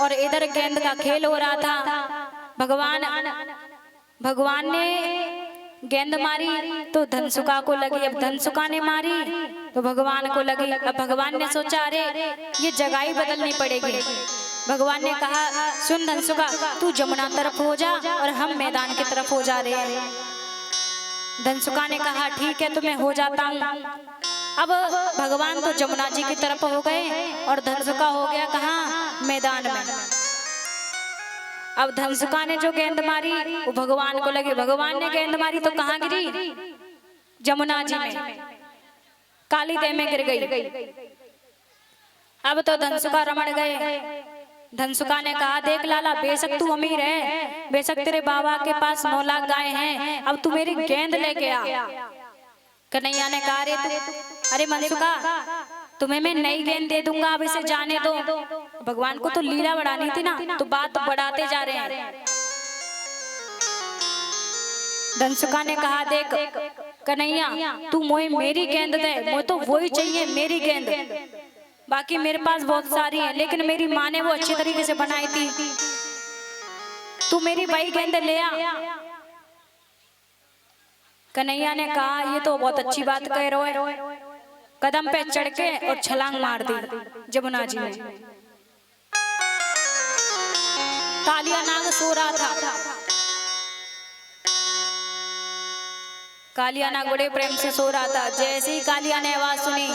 और इधर गेंद का खेल हो रहा था। भगवान ने गेंद मारी तो धनसुका को लगी, अब धनसुका ने मारी तो भगवान को लगी। अब भगवान ने सोचा अरे ये जगह ही बदलनी पड़ेगी। भगवान ने कहा सुन धनसुका, तू जमुना तरफ हो जा और हम मैदान की तरफ हो जा रहे हैं। धनसुका ने कहा ठीक है तो मैं हो जाता हूँ। अब भगवान तो जमुना जी की तरफ हो गए और धनसुका हो गया कहाँ, मैदान में। अब धनसुका ने जो गेंद मारी वो भगवान को लगी। भगवान ने गेंद मारी तो कहाँ गिरी, जमुना जी में, काली देह में गिर गई। अब तो धनसुका रमण गए। धनसुका ने कहा देख लाला, बेशक तू अमीर है, बेशक तेरे बाबा के पास 9 लाख गाय हैं, अब तू मेरी गेंद लेके आ। कन्हैया ने कहा अरे मनसुका, तुम्हें मैं नई गेंद दे दूंगा, अब इसे जाने दो। भगवान को तो लीला बढ़ानी थी ना, तो बात बढ़ाते जा रहे हैं। धनसुका ने कहा देख कन्हैया, तू मोहे मेरी गेंद दे, मुझे तो वही चाहिए, मेरी गेंद। बाकी मेरे पास बहुत सारी है, लेकिन मेरी माँ ने वो अच्छी तरीके से बनाई थी, तू मेरी वही गेंद ले आ। कन्हैया ने कहा ये तो बहुत अच्छी बात कह रहे हो। कदम पे चढ़ के और छलांग मार दी जमुना जी में। कालिया नाग सो रहा था। कालिया नाग बड़े प्रेम से सो रहा था। जैसे ही कालिया ने आवाज सुनी,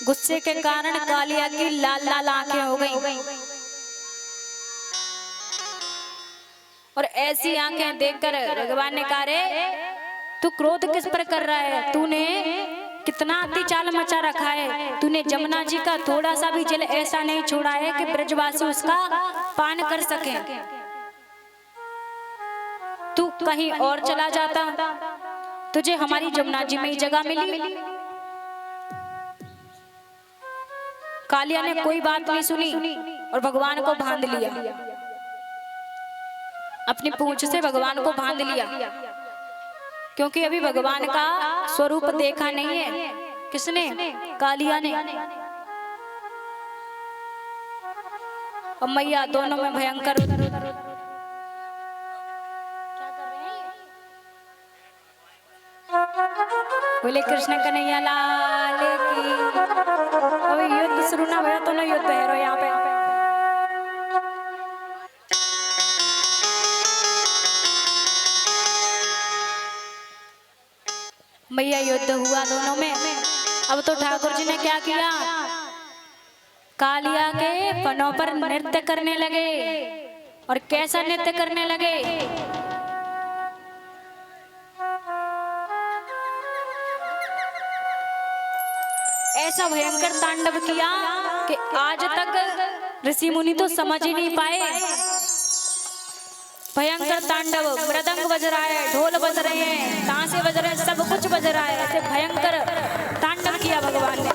गुस्से के कारण कालिया की लाल लाल आंखें हो गईं। और ऐसी आंखें देखकर भगवान ने कहा रे तू क्रोध किस पर कर रहा है, तूने कितना अत्याचार मचा रखा है, तूने जमुना जी का थोड़ा सा भी जल ऐसा नहीं छोड़ा है कि ब्रजवासी उसका पान कर सके। तू कहीं और चला जाता, तुझे हमारी जमुना जी में ही जगह मिली। कालिया ने कोई बात नहीं सुनी और भगवान को बांध लिया, अपनी पूंछ से भगवान को बांध लिया, क्योंकि अभी भगवान का स्वरूप देखा नहीं है। किसने? कालिया ने। और मैया दोनों में भयंकर बोले कृष्ण कन्हैया लाल की। अब युद्ध शुरू ना भया तो ना युद्ध है रो यहाँ पे। मैया युद्ध हुआ दोनों में। अब तो ठाकुर जी ने क्या किया, कालिया के फनों पर नृत्य करने लगे। और कैसा नृत्य करने लगे, ऐसा भयंकर तांडव किया कि आज तक ऋषि मुनि तो समझ ही नहीं पाए। भयंकर तांडव, मृदंग बज रहा है, ढोल बज रहे हैं, तांसे बज रहे हैं, सब कुछ बज रहा है। ऐसे भयंकर तांडव किया भगवान ने।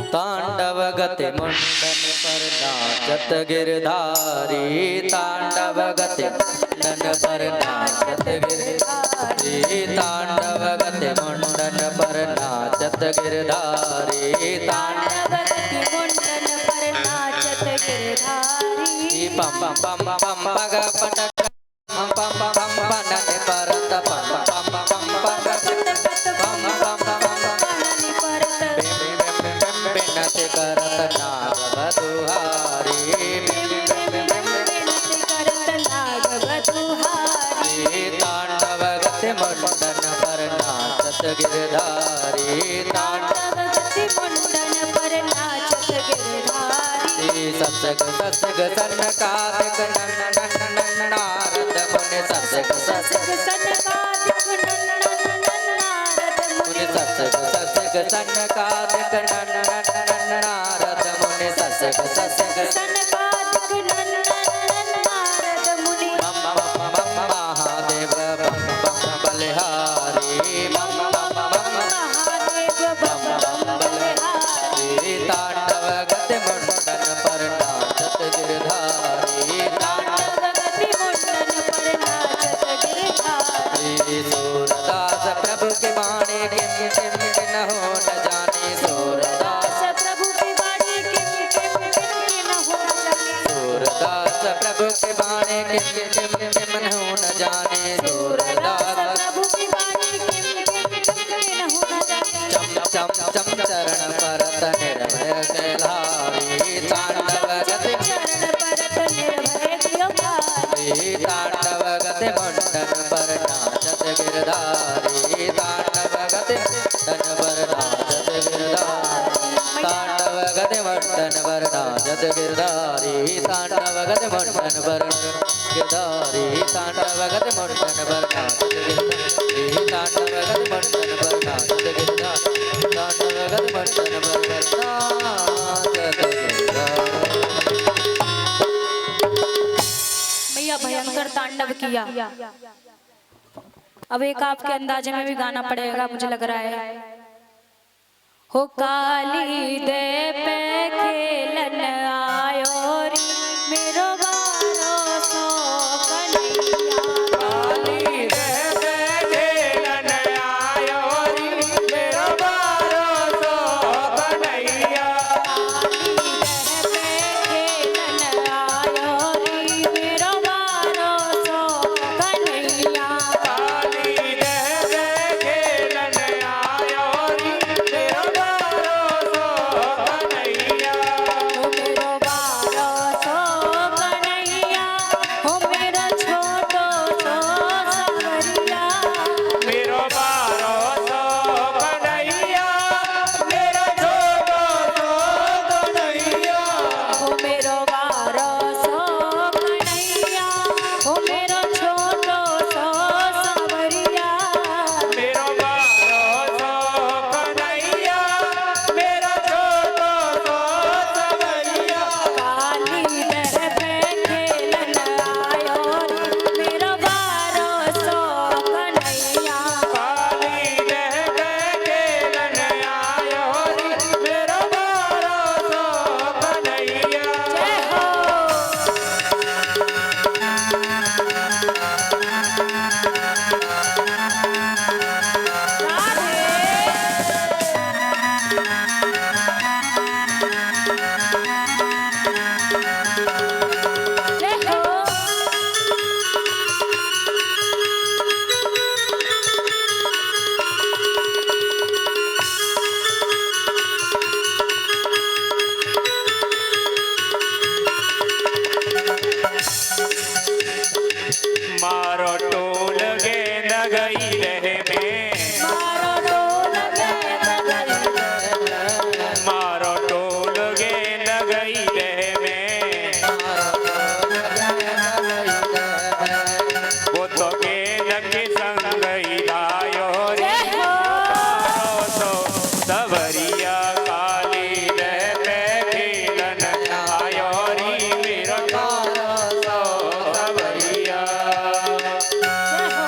तांडव गति मुंडन पर नाचत गिरधारी, तांडव गति मुंडन पर नाचत गिरधारी, तांडव गति मुंडन पर नाचत गिरधारी, तांडव गति मुंडन पर नाचत गिरधारी। पम पम पम पम पग पटक पम पम पम पनन परत पम पम पम पग पम पम पम पनन परत बिनत करत नाग बधुहारी, बिनत करत नाग बधुहारी। तांडव गति मुंडन पर नाचत गिरधारी, तांडव गति मुंडन पर नाचत गिरधारी। सत्सग सत्सग सनकादिक नन नन नन नारद मुनि, सत्सग सत्सग सनकादिक नन नन नारद मुनि, सत्सग सत्सग सनकादिक नन नन नारद मुनि, सत्सग सत्सग सनकादिक नन नन किम किम किम हो न जाने दूरदास प्रभु की वाणी किम हो न जाने चम चम चम चरण परत निर्भय कैलारी तांडव गति चरण परत निर्भय कियो भारी तांडव गति मंडन पर नाचत गिरधारी तांडव गति मंडन पर नाचत गिरधारी तांडव गति मंडन पर नाचत गिरधारी तांडव गति मंडन पर गिरधारी तांडव गति मंडन पर नाचत गिरधारी तांडव गति मंडन पर नाचत गिरधारी तांडव गति मंडन पर नाचत गिरधारी। भैया भयंकर तांडव किया। अब एक आपके अंदाजे में भी गाना पड़ेगा मुझे लग रहा है। हो काली दे पे खेलन आयो री मेरो बारो सो कन्हैया काली दे पे खेलन आयो री मेरो बारो सो कन्हैया काली दे पे खेलन आयो री मेरो बारो सो कन्हैया काली दे पे खेलन आयो री मेरो बारो सो कन्हैया हो मेरो बारो सो कन्हैया हो मेरा छोटो सो सवरिया मेरो बारो सो कन्हैया मेरो छोटो सो कन्हैया हो मेरो बारो सो कन्हैया हो मेरा छोटो सो सवरिया मेरो बारो सो कन्हैया मेरो छोटो सो सवरिया काली दर पे खेलन आयो रे मेरा बारो सो कन्हैया काली दे पे खेलन आयो रे मेरो बारो सो कन्हैया जय हो जय हो मारो टोल गेंद गई रहे में मारो डोल गए मारो टोल गेंद गई रहे में वो तो गेंद के संग ही लायो रे जय हो सो सवरिया काली दे पे खेलन आयो री मेरो सो सवरिया जय हो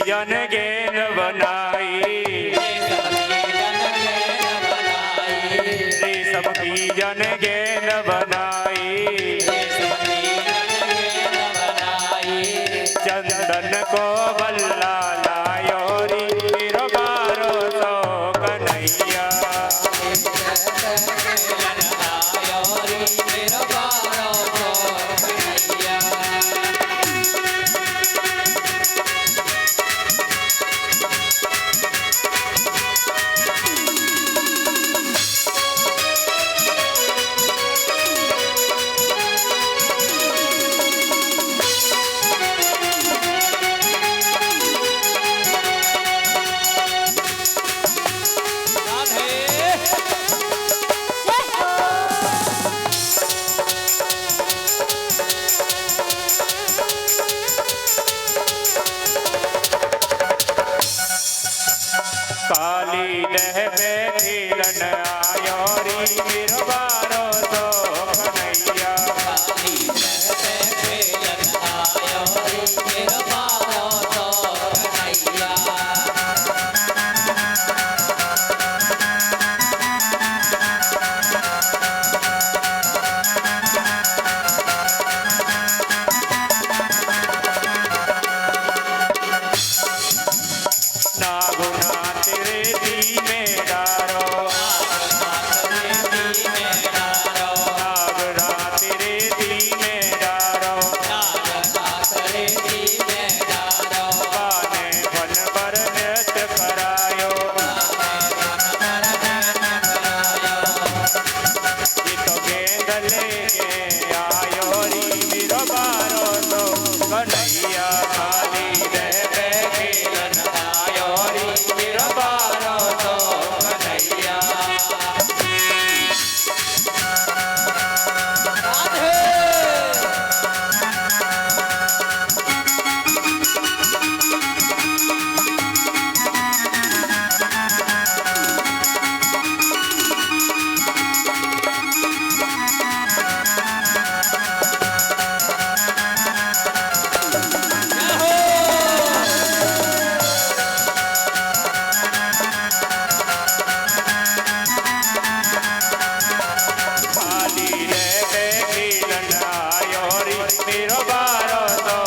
जन गेन बनाई रेशम की जन गेन बनाई चंदन को बल्ला लायो री मेरो बारो सो कन्हैया काली दह पे खेलन आयो री मेरो बारो सो कन्हैया नागुना तेरे दी में डारो नागरा तेरे दी में डारो गाने बन पर नृत्य करायो ये तो गेंद लेके आयो री मेरो बारो तो कन्हैया काली रह पे खेलन आयो री मेरो बारो तो कन्हैया काली रह पे खेलन आयो री मेरो बारो तो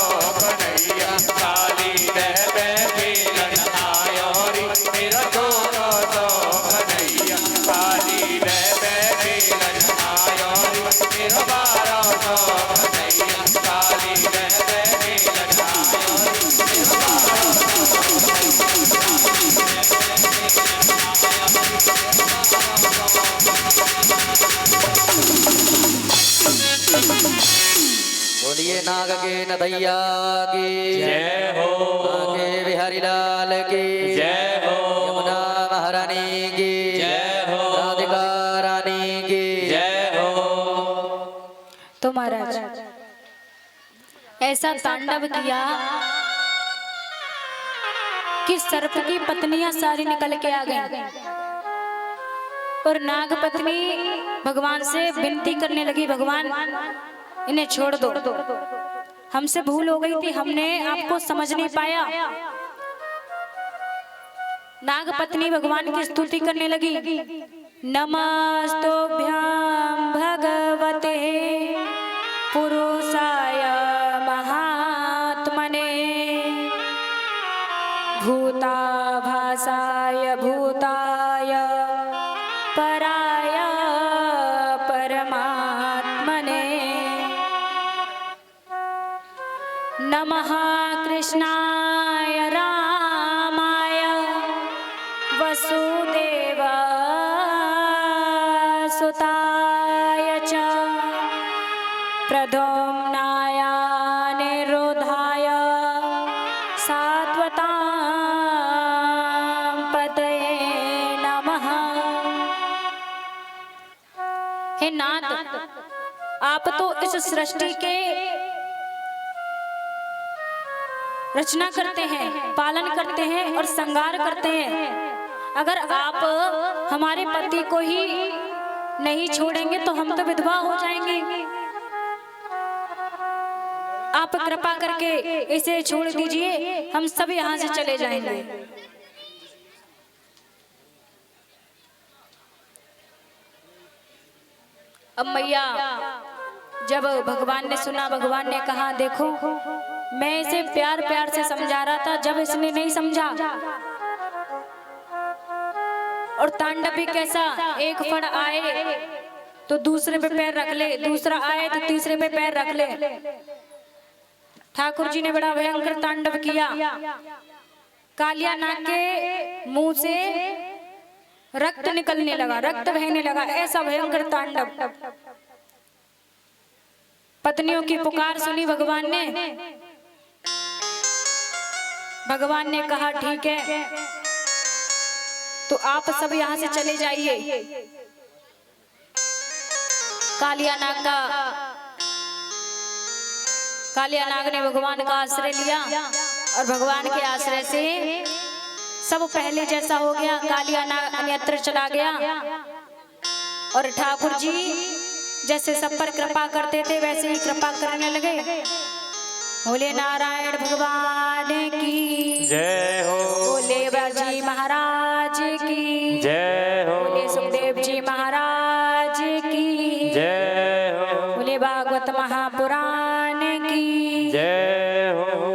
कन्हैया काली रह पे खेलन आयो री मेरो छोरो तो कन्हैया काली रह पे खेलन आयो री मेरो बारो तो कन्हैया काली रह पे खेलन आयो री मेरो बारो बोलिए नाग के नदैया की जय हो आगे बिहारी लाल की जय हो यमुना महारानी की जय हो राधिका रानी की जय हो तो महाराज ऐसा तांडव किया कि सर्प की पत्नियां सारी निकल के आ गईं और नाग पत्नी भगवान से विनती करने लगी, भगवान इन्हें छोड़ दो, हमसे भूल हो गई थी, हमने आपको समझ नहीं पाया। नाग पत्नी भगवान की स्तुति करने लगी, नमस्तुभ्यां भगवते पुरुषाय महात्मने भूताभासाय भूताय पराय परमात्मने नमः कृष्णाय रामाय वसुदेव सुताय च प्रद्युम्नाय निरुद्धाय सात्वतां पतये नमः। हे नाथ, आप तो इस सृष्टि के रचना करते हैं, पालन करते हैं और संगार करते हैं। अगर आप हमारे पति को ही नहीं छोड़ेंगे तो हम तो विधवा हो जाएंगे। आप कृपा करके करके इसे छोड़ दीजिए, हम सब यहाँ से चले जाएंगे। अब मैया जब भगवान ने सुना, भगवान ने कहा देखो मैं इसे प्यार प्यार से समझा रहा था, जब इसने नहीं समझा। और तांडव भी कैसा, एक फड़ आए तो दूसरे पे पैर रख ले, दूसरा आए तो तीसरे पे पैर रख ले। ठाकुर जी ने बड़ा भयंकर तांडव किया। कालिया नाग के मुंह से रक्त निकलने लगा, रक्त बहने लगा, ऐसा भयंकर तांडव। पत्नियों की पुकार सुनी भगवान ने। भगवान ने कहा ठीक है, तो आप सब यहाँ से चले जाइए। कालिया नाग ने भगवान का आश्रय लिया और भगवान के आश्रय से सब पहले जैसा हो गया। कालिया नाग अन्यत्र चला गया और ठाकुर जी जैसे सब पर कृपा करते थे वैसे ही कृपा करने लगे। बोले नारायण भगवान की जय हो, बोले बाजी महाराज की जय हो, बोले सुखदेव जी महाराज की जय हो, बोले भागवत महापुराण की जय हो।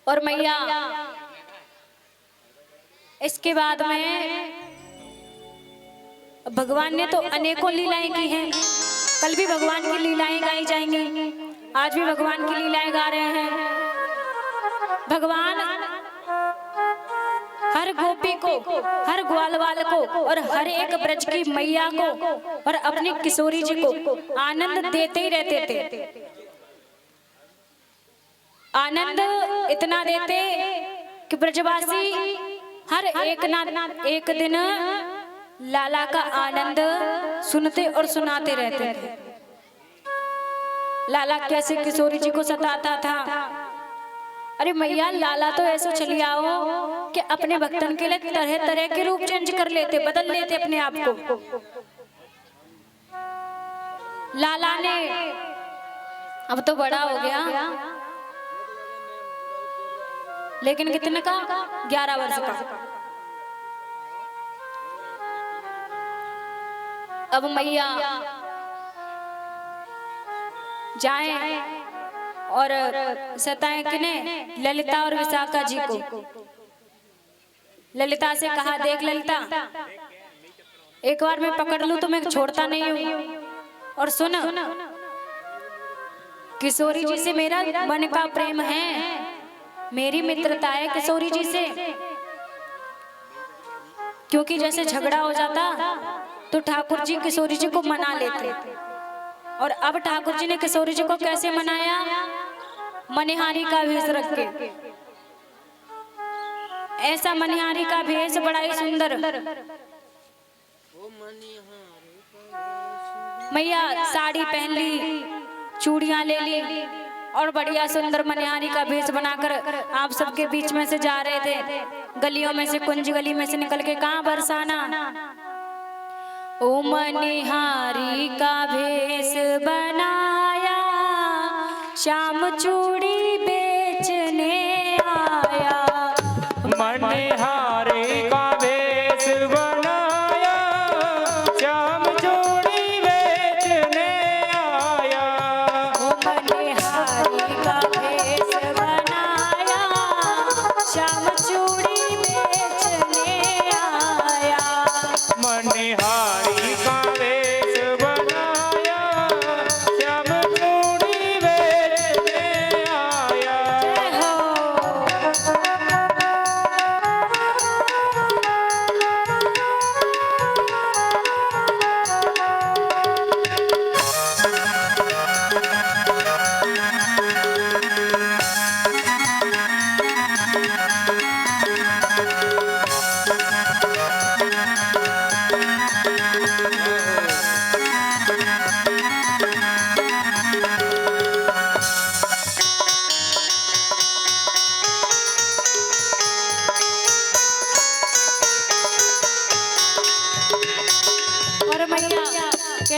और मैया इसके बाद में भगवान ने तो अनेकों लीलाएं की हैं। कल भी भगवान की लीलाएं गाई जाएंगी, आज भी भगवान की लीलाएं गा रहे हैं। भगवान हर गोपी को, हर ग्वालवाल को और हर एक ब्रज की मैया को और अपनी किशोरी जी को आनंद देते ही रहते थे। आनंद इतना देते कि ब्रजवासी हर एक ना एक दिन लाला का आनंद सुनते और सुनाते रहते थे। लाला कैसे किशोरी जी को सताता था। अरे मैया लाला तो ऐसे चली आओ कि अपने भक्तन के लिए तरह तरह के रूप चेंज कर लेते, बदल लेते अपने आप को। लाला ने अब तो बड़ा हो गया, लेकिन कितने का, 11 वर्ष का। अब मैया जाएं और सताएं किन्हें, ललिता और विशाखा जी को। ललिता से कहा देख ललिता, एक बार मैं पकड़ लूं तो मैं छोड़ता नहीं हूं। और सुन, किशोरी जी से मेरा मन का प्रेम है, मेरी मित्रता है किशोरी जी से। क्योंकि जैसे झगड़ा हो जाता तो ठाकुर जी किशोरी जी को मना लेते, और अब ठाकुर जी ने किशोरी जी को कैसे मनाया, मनिहारी का भेष रख के। ऐसा मनिहारी का भेष बड़ा ही सुंदर। मैया साड़ी पहन ली, चूड़ियां ले ली और बढ़िया सुंदर मनिहारी का भेष बनाकर आप सबके बीच में से जा रहे थे। गलियों में से, कुंज गली में से निकल के कहाँ बरसाना, ओ मनिहारी का भेष बनाया, श्याम चूड़ी बेचने आया। मनिहारी का भेष बनाया, श्याम चूड़ी बेचने आया। ओ मनिहारी का भेष बनाया, श्याम चूड़ी बेचने आया। मनिहारी का भेष बनाया, श्याम चूड़ी बेचने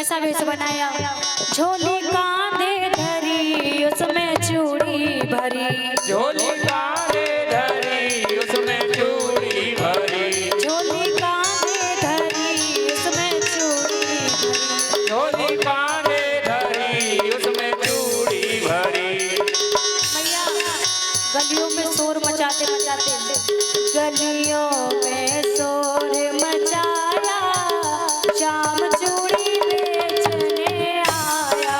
कैसा वेश बनाया। झोली कांधे धरी उसमें चूड़ी भरी, झोली कांधे धरी उसमें चूड़ी भरी, झोली कांधे धरी उसमें चूड़ी भरी, झोली कांधे धरी उसमें चूड़ी भरी। मैया गलियों में शोर मचाते मचाते, गलियों में शोर मचाया, शाम चूड़ी बेचने आया।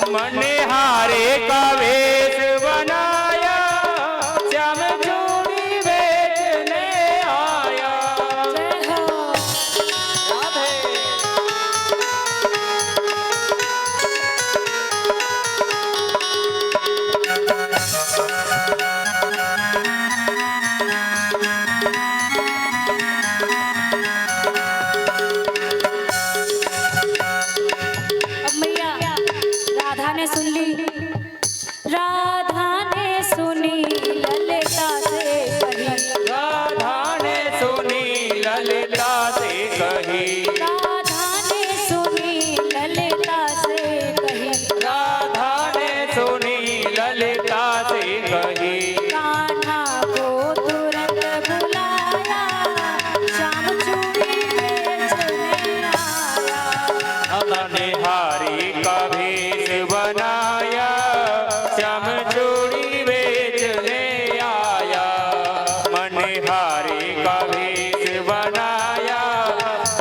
मनिहारे का वेश बनाया, श्याम चूड़ी बेचने आया। जय हो। राधे अब मैया राधा ने सुन ली, राधा ने सुनी ललिता से कही, राधा ने सुनी ललिता से कही, राधा ने सुनी ललिता से कही, राधा ने सुनी ललिता से कही। कान्हा को तुरंत बुलाया, शाम चूड़ी बेचने आया। मनिहारी का भेष बनाया, श्याम चूड़ी बेचने आया। मनिहारी का भेष बनाया,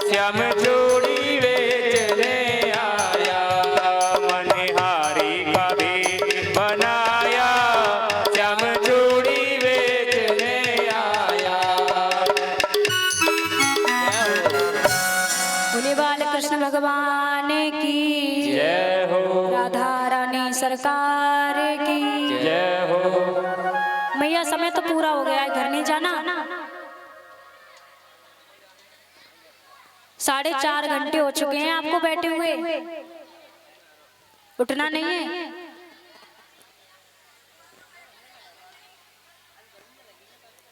श्याम चूड़ी बेचने आया। मनिहारी का भेष बनाया, श्याम चूड़ी बेचने आया। बोले बाल कृष्ण भगवान की, जय हो, राधा रानी सरकार की। जय हो। मैया समय तो पूरा हो गया है, घर नहीं जाना। 4.5 घंटे हो चुके हैं आपको बैठे हुए, उठना नहीं है।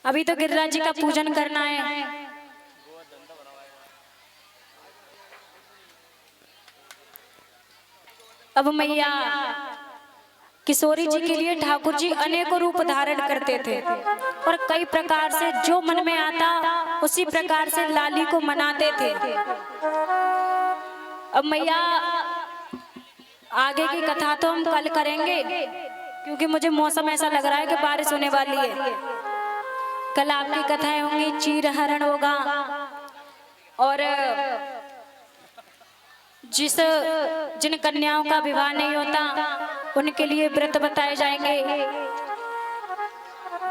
अभी तो गिरिराज जी का पूजन करना है। अब मैया किशोरी जी के लिए ठाकुर जी अनेकों रूप धारण करते थे और कई प्रकार से जो मन में आता उसी प्रकार से लाली को मनाते थे। अब मैया आगे की कथा तो हम कल करेंगे, क्योंकि मुझे मौसम ऐसा लग रहा है कि बारिश होने वाली है। कल आपकी कथाएं होंगी, चीर हरण होगा और जिन कन्याओं का विवाह नहीं होता उनके लिए व्रत बताए जाएंगे।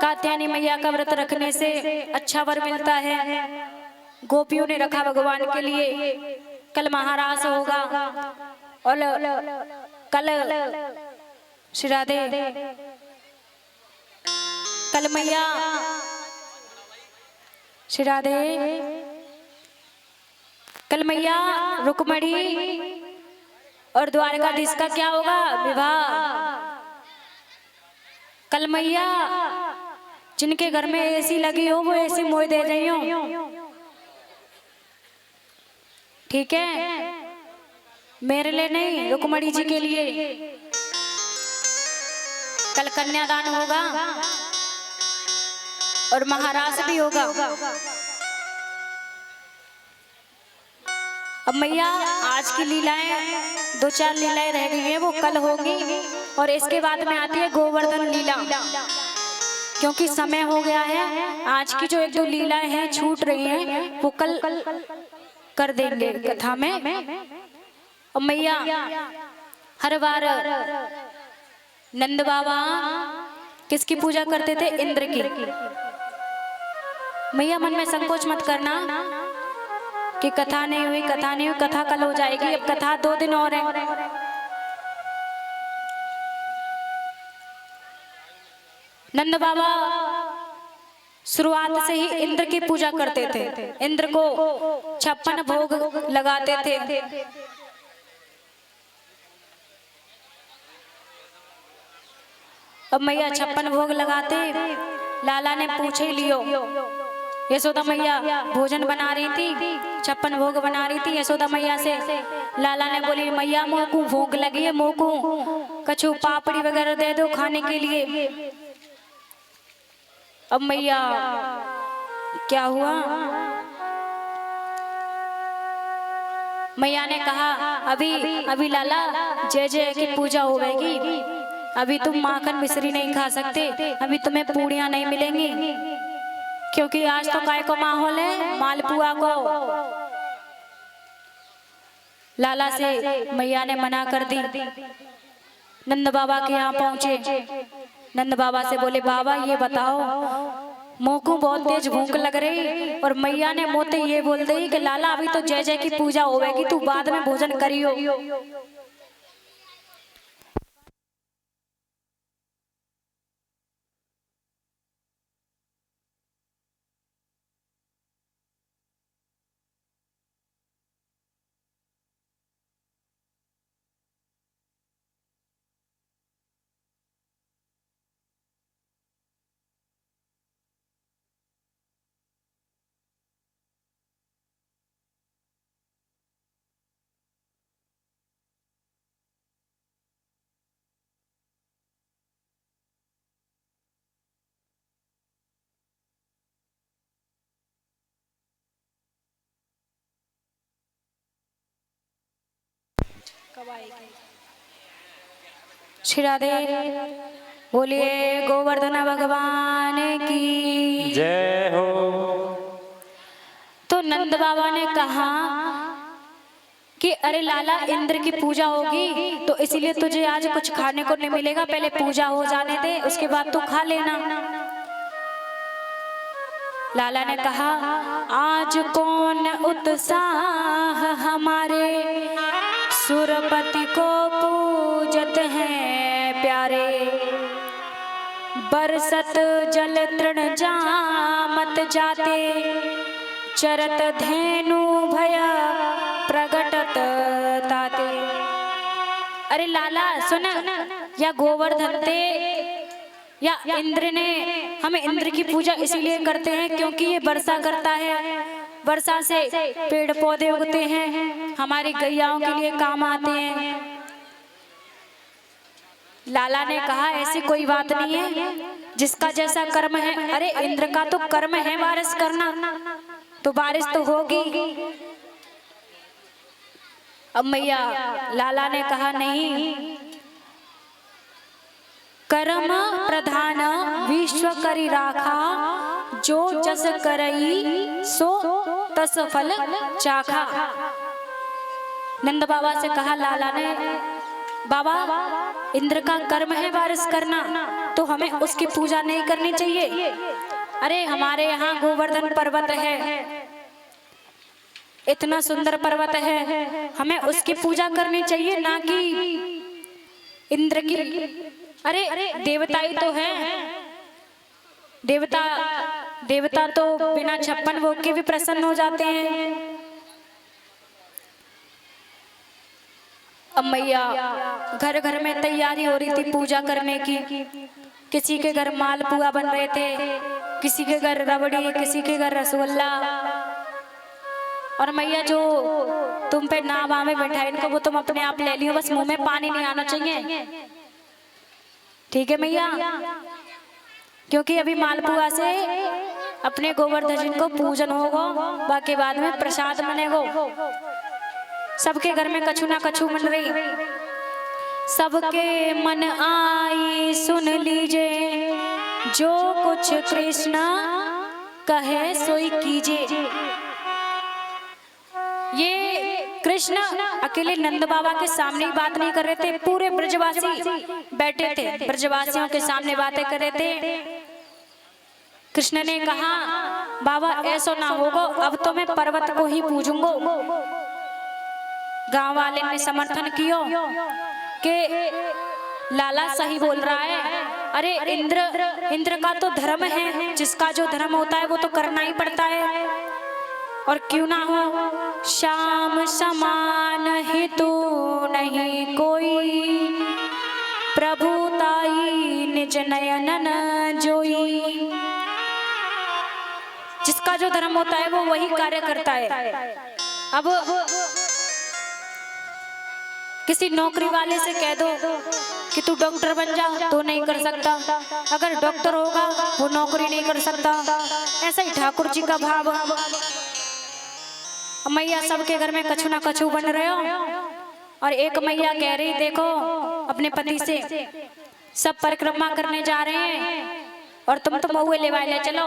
कात्यायनी मैया का व्रत रखने से अच्छा वर मिलता है। गोपियों ने रखा भगवान के लिए। कल महारास होगा और कल श्री राधे, कल मैया श्री राधे, कल मैया रुक्मणी और द्वारकाधीश का क्या होगा, विवाह। कल मैया जिनके घर में एसी लगी हो वो एसी मोह दे जाइयो, ठीक है, मेरे लिए नहीं, रुक्मणी जी के लिए। कल कन्यादान होगा और महारास भी होगा। अब मैया आज की लीलाएं 2-4 लीलाएं रह गई हैं, वो कल होंगी और इसके बाद में आती है गोवर्धन लीला। क्योंकि समय हो गया है, आज की जो 1-2 लीलाएं हैं छूट रही हैं वो कल कर देंगे कथा में। अब मैया हर बार नंद बाबा किसकी पूजा करते थे, इंद्र की। मैया मन में संकोच मत करना कि कथा नहीं हुई, कथा नहीं हुई, कथा कल हो जाएगी। अब कथा 2 दिन और है। नंद बाबा शुरुआत से ही इंद्र की पूजा करते थे, इंद्र को 56 भोग लगाते थे। अब मैया 56 भोग लगाते, लाला ने पूछ ही लियो यशोदा मैया भोजन बना रही थी, 56 भोग बना रही थी। यशोदा मैया से लाला ने बोली, मैया मोह को भूख लगी है, मोह को कछु पापड़ी वगैरह दे दो खाने के लिए। अब मैया क्या हुआ, मैया ने कहा अभी लाला जय जय की पूजा होगी, अभी तुम माखन मिश्री नहीं खा सकते, अभी तुम्हें पूड़ियां नहीं मिलेंगी, क्योंकि आज तो काय को माहौल है, मालपुआ को। लाला से मैया ने मना कर दी। नंद बाबा के यहाँ पहुंचे, नंद बाबा से बोले, बाबा ये बताओ, मोह को बहुत तेज भूख लग रही और मैया ने मोते ये बोल दी कि लाला अभी तो जय जय की पूजा होगी, तू बाद में भोजन करियो। श्री राधे, बोलिए गोवर्धन भगवान की जय हो। तो नंद बाबा ने कहा कि अरे लाला इंद्र की पूजा होगी तो इसीलिए तुझे आज कुछ खाने को नहीं मिलेगा, पहले पूजा हो जाने दे, उसके बाद तू खा लेना। लाला ने कहा, आज कौन उत्साह हमारे सुरपति को पूजत हैं प्यारे, बरसत जल तृण जामत जाते, चरत धेनु भय प्रगटत ताते। अरे लाला सुन, या गोवर्धन थे या इंद्र ने, हमें इंद्र की पूजा इसीलिए करते हैं क्योंकि ये वर्षा करता है, वर्षा से पेड़ पौधे उगते हैं, हमारी गैयाओं के लिए काम आते हैं। लाला ने कहा, ऐसी कोई बात नहीं है, जिसका जैसा कर्म है। अरे इंद्र का तो कर्म है बारिश करना, तो बारिश तो होगी। अब मैया लाला ने कहा, नहीं, कर्म प्रधान विश्व करी राखा, जो जस करई सो तस फल चाखा। नंद बाबा से कहा लाला ने, बाबा इंद्र का कर्म है बारिश करना, तो हमें उसकी पूजा नहीं करनी चाहिए। अरे हमारे यहाँ गोवर्धन पर्वत है, इतना सुंदर पर्वत है, हमें उसकी पूजा करनी चाहिए, ना कि इंद्र की। अरे देवता ही तो है, देवता तो बिना 56 भोग के भी प्रसन्न हो जाते हैं। अब मैया घर घर में तैयारी हो रही थी पूजा करने की, किसी के घर मालपुआ बन रहे थे, किसी के घर रबड़ी, किसी के घर रसगुल्ला। और मैया जो तुम पे नाव में बैठा है इनको वो तुम अपने आप ले लियो, बस मुंह में पानी नहीं आना चाहिए, ठीक है मैया? क्योंकि अभी मालपुआ से अपने गोवर्धन को पूजन होगा, बाकी बाद में प्रसाद बनेगो। सबके घर में कछु ना कछु बन रही, सबके मन आई सुन लीजे, जो कुछ कृष्ण कहे सोई कीजे। ये कृष्ण अकेले नंद बाबा के सामने ही बात नहीं कर रहे थे, पूरे ब्रजवासी बैठे थे, ब्रजवासियों के सामने बातें कर रहे थे। कृष्ण ने कहा, बाबा ऐसा ना होगा, अब तो मैं पर्वत को ही पूजूंगा। गांव वाले ने समर्थन किया कि लाला सही बोल रहा है। अरे इंद्र का तो धर्म है, जिसका जो धर्म होता है वो तो करना ही पड़ता है, और क्यों ना हो, श्याम समान हेतु नहीं कोई, प्रभुताई निज नयनन जोई। जिसका जो धर्म होता है वो वही कार्य करता है। अब किसी नौकरी वाले से कह दो कि तू डॉक्टर बन जा, तो नहीं कर सकता। अगर डॉक्टर होगा वो नौकरी नहीं कर सकता। ऐसा ही ठाकुर जी का भाव। मैया सबके घर में कछु ना कछु बन रहे हो, और एक मैया कह रही देखो अपने पति से सब परिक्रमा करने जा रहे हैं और तुम तो महुए ले वाले चलो।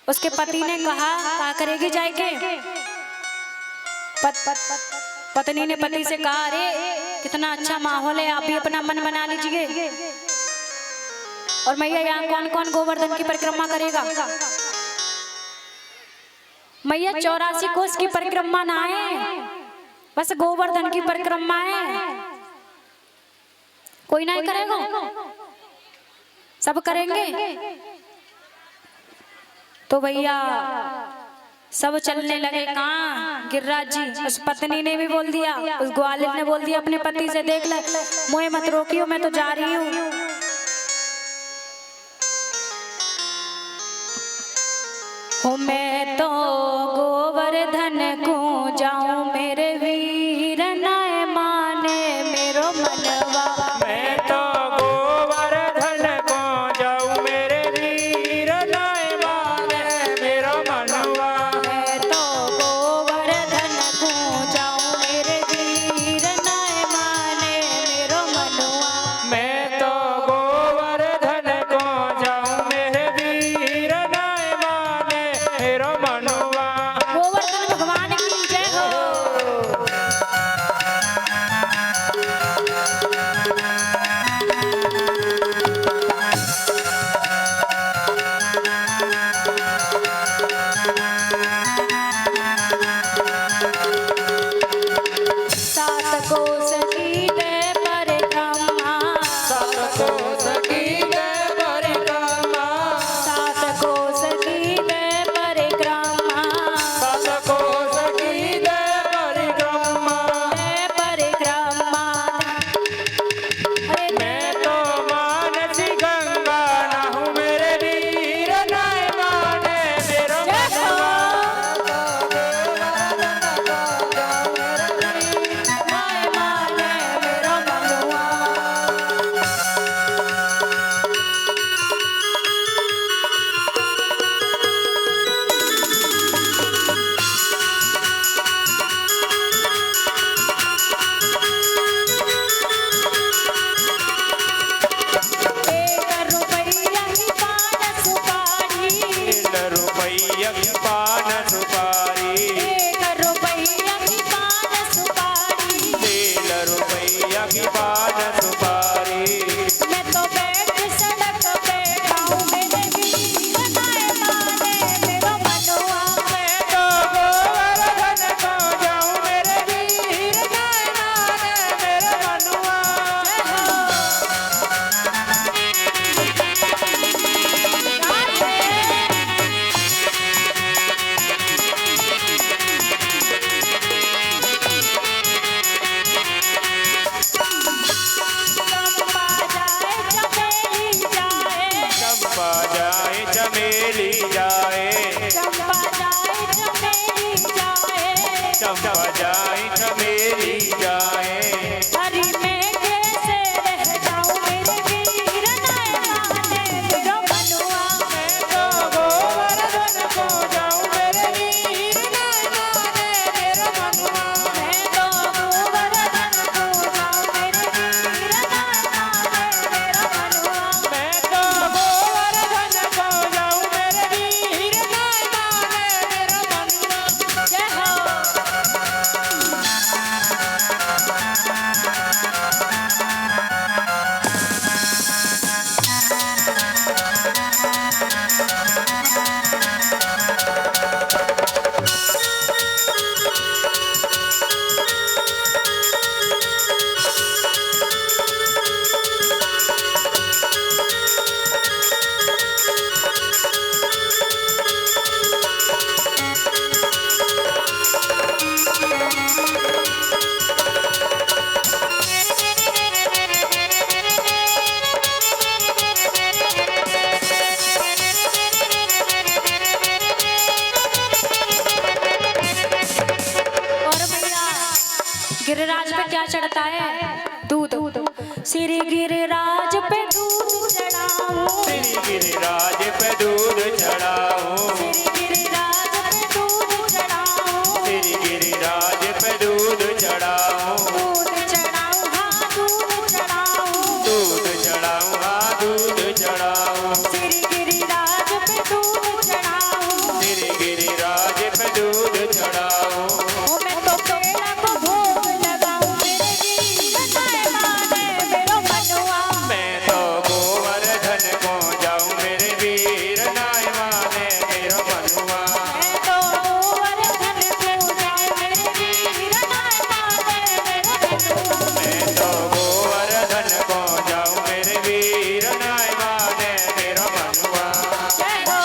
उसके पति ने कहा करेगी जाके? पत्नी ने पति से कहा अरे कितना अच्छा माहौल है, आप भी अपना मन बना लीजिए। और मैया यहाँ कौन कौन गोवर्धन की परिक्रमा करेगा? मैया 84 कोस की परिक्रमा ना है, बस गोवर्धन की परिक्रमा है। कोई नहीं करेगा, सब करेंगे। तो भैया सब चलने लगे। कहाँ? गिरिराज जी। उस पत्नी ने भी बोल दिया, उस ग्वालिन ने बोल दिया अपने पति से, देख ले मुझे मत रोकियो, मैं तो जा रही हूँ। मैं तो गोवर्धन को जाऊं, मेरे वीर नाय माने मेरो मनवा। मैं तो गोवर्धन को जाऊं, मेरे वीर नाय माने मेरो मनवा। मैं तो गोवर्धन को जाऊं, मेरे वीर नाय माने मेरो मनवा। मैं तो गोवर्धन को जाऊं, मेरे वीर नाय माने मेरो मनवा। गोवर्धन भगवान की जय हो। सात कोस की जय परिक्रमा, सात कोस की जय परिक्रमा, सात कोस की जय परिक्रमा, सात कोस की जय परिक्रमा। जय परिक्रमा। अरे मैं तो मानसी गंगा नहूं, मेरे वीर नाय माने मेरो मनवा। नाय माने गिरिराज पे क्या चढ़ता है? दूध। श्री गिरिराज पे दूध चढ़ाऊं, श्री गिरिराज पे दूध चढ़ाऊं, श्री गिरिराज पे दूध चढ़ाऊं, श्री गिरिराज पे दूध चढ़ाऊं, दूध चढ़ाऊं, हाँ दूध चढ़ाऊं, दूध चढ़ाऊं, हाँ दूध चढ़ाऊं, श्री गिरिराज पे दूध चढ़ाऊं, श्री गिरिराज पे दूध चढ़ाऊं। ओ मैं तो पेड़ को भोग लगाऊं, मेरे वीर नाय माने मेरो मनुआ, मैं तो गोवर्धन को जाऊं, मेरे वीर नाय माने मेरो मनुआ। मैं तो गोवर्धन को जाऊं, मेरे वीर नाय माने मेरो मनुआ। मैं तो गोवर्धन को जाऊं, मेरे वीर नाय माने मेरो मनुआ। जय हो।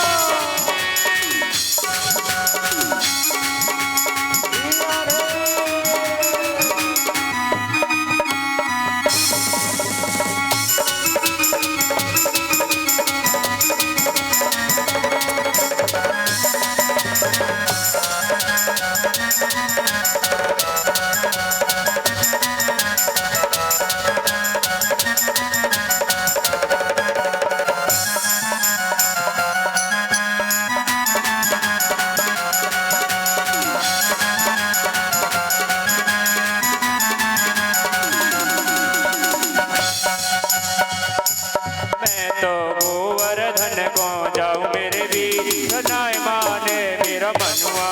मैं तो गोवर्धन को जाऊं, मेरे वीर नाय माने मेरा मनुआ।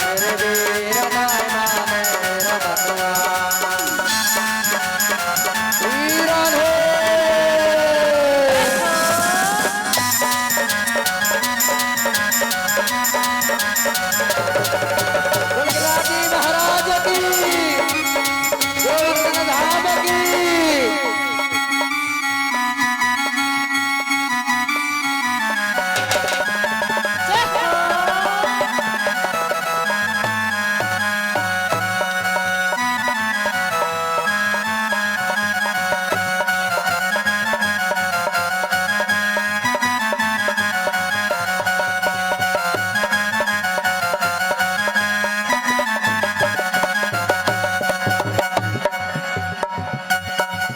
मेरे वीर नाय माने मेरो मनुआ। वीरन हो। गुजराती महाराज की, गोवर्धन धाम की।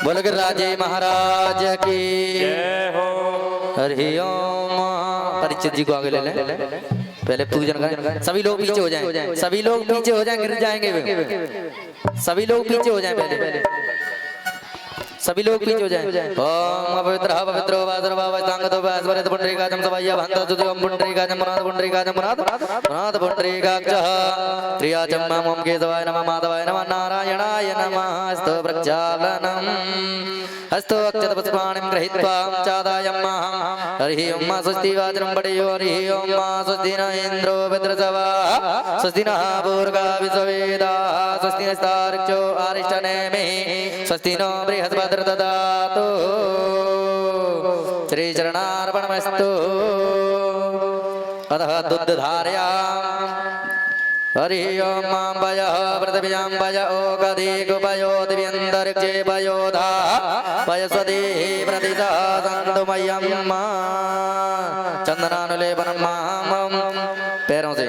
बोल राजे महाराज की जय हो। हरि ओम। परिचित जी को आगे ले लें, पहले पूजन करें। सभी लोग पीछे हो जाएं, सभी लोग पीछे हो जाएं, गिर जाएंगे वे। सभी लोग पीछे हो जाएं पहले, सभी लोग पीछे हो जाएं। ओम पवित्र पवित्रो वासरवा वस्तांगतो वासवरित पुंडरीकाचम सवय्या भंत सुदेवम पुंडरीकाचम मुनाद पुंडरीकाचम मुनाद पुंडरीकाक्षः त्रियाचम मम केशवाय नमः माधवाय नमः नारायणाय नमः। अस्तु प्रक्षालनम् अस्तु अक्षत पुष्पाणिं गृहीत्वा चादायम्मः। हरि ओम स्वस्ति वाचनं पठेयो। हरि ओम स्वस्ति न इन्द्रो वज्रसवाः, स्वस्ति नः पूर्वा विश्ववेदाः, स्वस्ति नस्तार्क्ष्यो अरिष्टनेमिः, स्वस्ति नो बृहस्पतिर्दधातु। श्रीचरणार्पणमस्तु। अतः दुग्धधारयाम्। हरि ओम वयः पृथिव्यां वय ओकधिकुपयो दिव्यन्तरिक्षे वयोधा वयस्वदेहि प्रतिशः सन्तु मह्यं। चंदनानुलेपनं मामं। पैरों से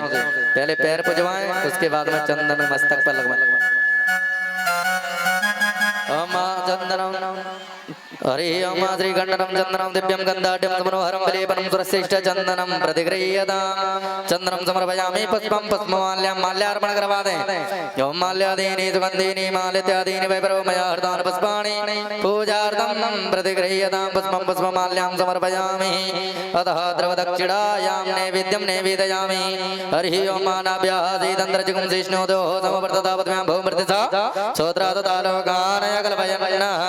पहले पैर पुजवाएं, उसके बाद में चंदन मस्तक पर लगवाएं। ओम चंदनम हरि ओम श्रीगंडनम चंदनम दिव्यम गंधाढ्यम समनोहरम विलेपनम सुरश्रेष्ठ चंदनम प्रतिगृह्यताम्। चंदनम समर्पयामि पुष्पम पुष्पमाल्यां। माल्यार्पण करवा दें। ओम माल्यादीनि सुगंधीनि मालित्यादीनि वैभवमया हृदान पुष्पाणि पूजार्थं प्रतिगृह्यताम्। पुष्पम पुष्पमाल्यां समर्पयामि। अतः द्रवदक्षिणायां नैवेद्यं निवेदयामि। हरि ओम मानाभ्यासीदन्तर्जिगुं जिष्णोदोः समवर्ततावत्म्यां भूमृतिसा श्रोत्रादतालोकानय कल्पयन्नः।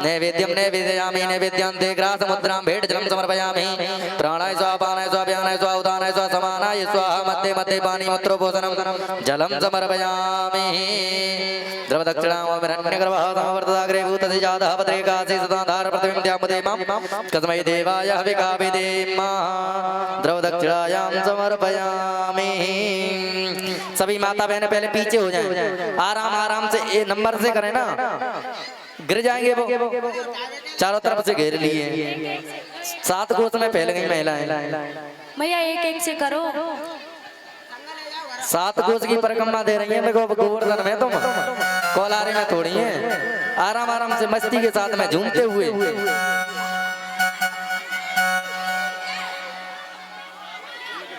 नैवेद्यं नैवेदयामि। नैवेद्यान्ते ग्रासमुद्रां भेटजलं समर्पयामि। प्राणाय स्वाहा पानाय स्वाहा व्यानाय स्वाहा उदानाय स्वाहा समानाय स्वाहा। मध्ये मध्ये पानीमूत्रोपोषणं जलं समर्पयामि। द्रवदक्षिणां हिरण्यगर्भः समवर्तताग्रे भूतति जातः पत्रिकासि सदाधार पृथिवीं द्यामुदे मां कस्मै देवाय हविका विधेम। द्रवदक्षिणायां समर्पयामि। सभी माता बहनें पहले पीछे हो जाएं। आराम आराम से ये नंबर से करें ना, गिर जाएंगे वो। चारों तरफ से घेर लिए, 7 कोस में फैल गई महिलाएं। भैया एक एक से करो। 7 कोस की परिक्रमा दे रही है मेरे को गोवर्धन में, तुम कोलारे में थोड़ी है, आराम आराम से मस्ती के साथ में झूमते हुए।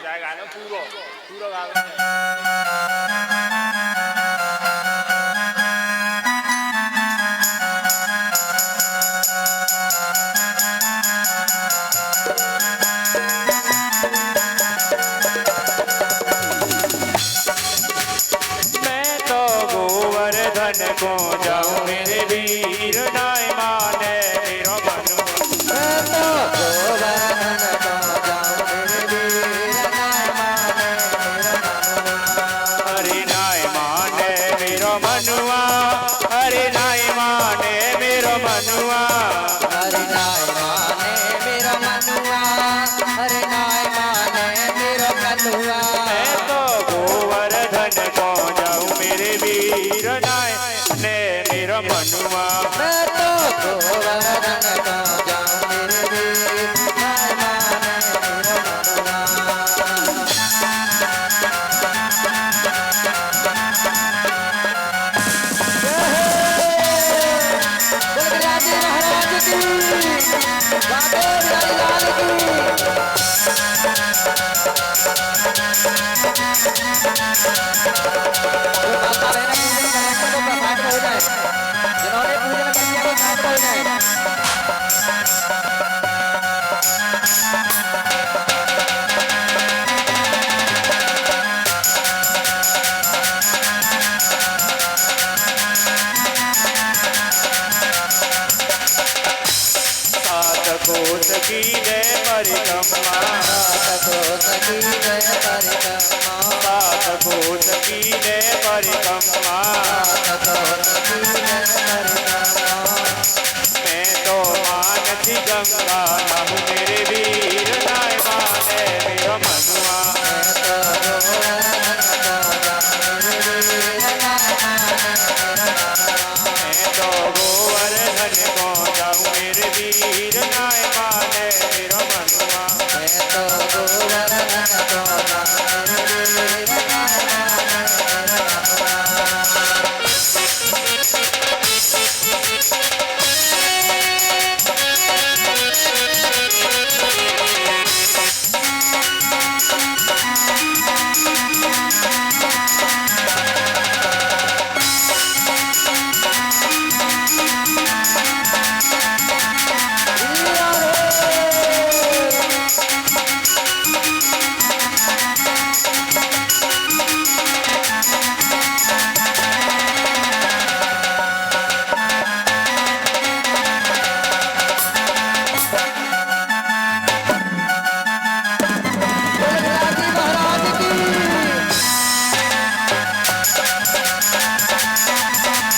जाएगा ना पूरा पूरा गाना। गोवर्धन को जाऊं मेरे वीर नाय माने मेरा मनुआ। गोवर्धन को जाऊं मेरे वीर नाय माने मेरा मनुआ। हरि नाय माने मेरा मनुआ, हरि नाय माने मेरा मनुआ, हरि नाय माने मेरा मनुआ, हरि नाय माने मेरा मनुआ। मैं तो गोवर्धन को जाऊं मेरे वीर नाय ने मेरा मनुआ। मैं तो गोवर्धन को जाऊं मेरे वीर नाय माने मेरा मनुआ। बोल बिराजी महाराज की, बाबे बिराजी लाल की। जिन्होंने पूजन किया वो घाट हो जाए। सात कोस की जय परिक्रमा, सात कोस की जय परिक्रमा, सात कोस की जय परिक्रमा। सात कोस की जय परिक्रमा। मैं तो मानसी गंगा नहु मेरे वीर नाय माने मेरा मनुआ। मैं तो गोवर्धन को जाऊं मेरे वीर नाय माने मेरा मनुआ। मैं तो गोवर्धन को जाऊं मेरे वीर नाय माने मेरा मनुआ। मैं तो गोवर्धन को जाऊं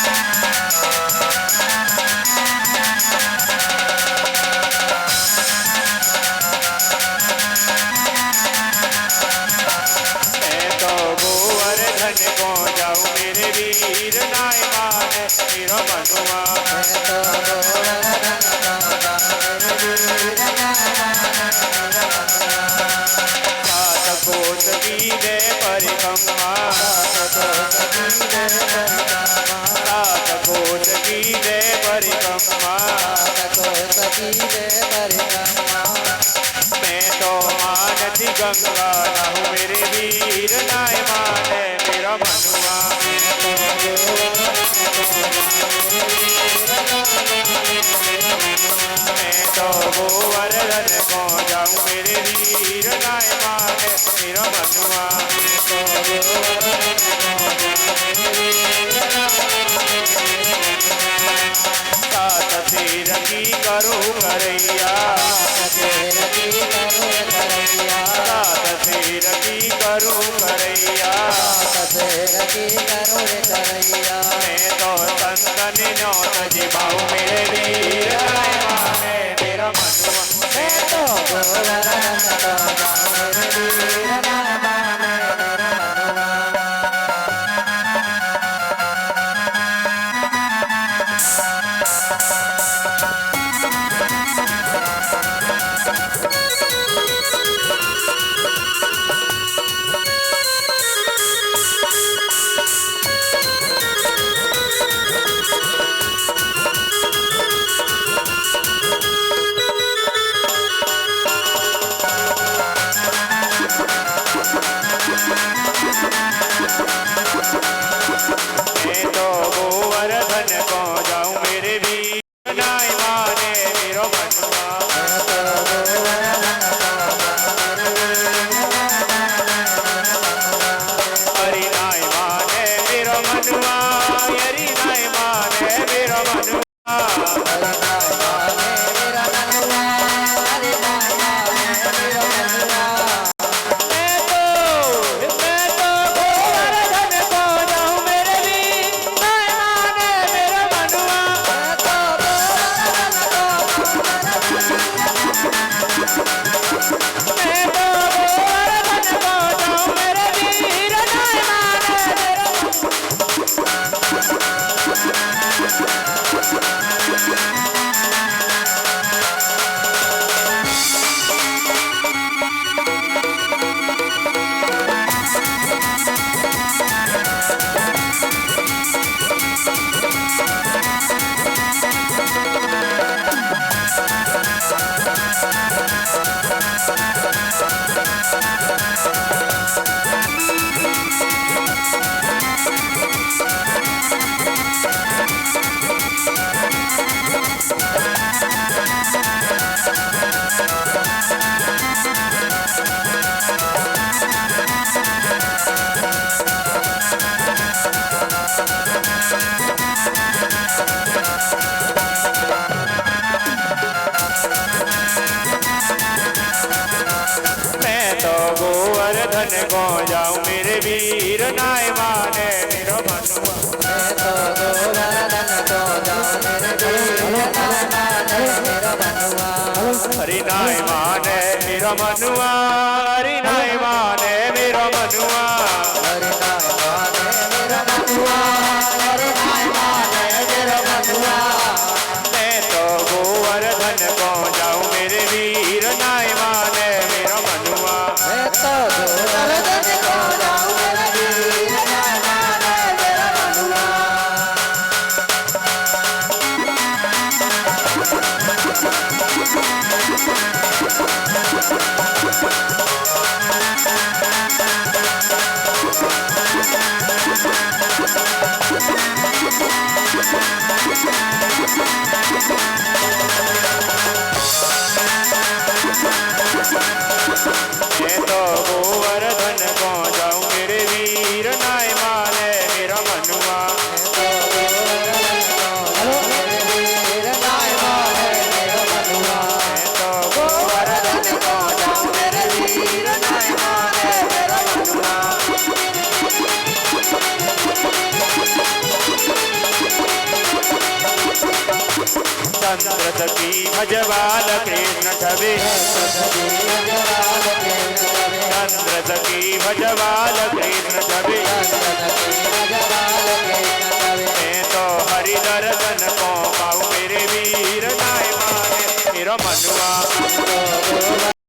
मेरे वीर नाय माने मेरा मनुआ। मैं तो गोवर्धन को जाऊं मेरे वीर नाय माने मेरा मनुआ। मैं तो गोवर्धन को जाऊं मेरे वीर नाय माने मेरा मनुआ। सात कोस की जय परिक्रमा, सात कोस की जय परिक्रमा, सात कोस की जय परिक्रमा। सात कोस की जय परिक्रमा। मैं तो मानसी गंगा नहु मेरे वीर नाय माने मेरा मनुआ। मैं तो गोवर्धन को जाऊं मेरे वीर नाय माने मेरा मनुआ। सात सिर की करो करैया, सात सिर की करो करैया। मैं तो संतन न्योत जिबाऊ मेरे वीर नाय माने मेरा मनुआ। मैं तो गोवर्धन को जाऊं मेरे वीर नाय माने मेरा मनुआ। मनुआ हरि नाय माने मेरो मनुआ हरि नाय माने मेरा ननुआ हरि नाय माने मेरा ननुआ मैं तो गोवर्धन को जाऊं मेरे भी नाय माने मेरो मनुआ मैं तो गोवर्धन को मैं तो गोवर्धन को जाऊं मेरे वीर नाय माने मेरो मैं तो गोवर्धन को जाऊं मेरे वीर नाय माने मेरो मनुआ मैं तो गोवर्धन को जाऊं मेरे वीर नाय माने मेरा ननुआ हरि नाय माने मेरो मनुआ हरि नाय माने मेरो मनुआ हरि नाय माने मेरा ननुआ हरि नाय माने मेरा ननुआ मैं तो गोवर्धन को जाऊं मेरे वीर नाय माने मेरो मनुआ मैं तो गोवर्धन को जाऊं मेरे वीर नाय माने मेरा ननुआ मैं तो गोवर्धन को जाऊं मेरे वीर नाय माने मेरा मनुआ मैं तो गोवर्धन को जाऊं मेरे वीर नाय माने मेरा मनुआ चंद्र की भजवाल कृष्ण छवि चंद्र की भजवाल कृष्ण छवि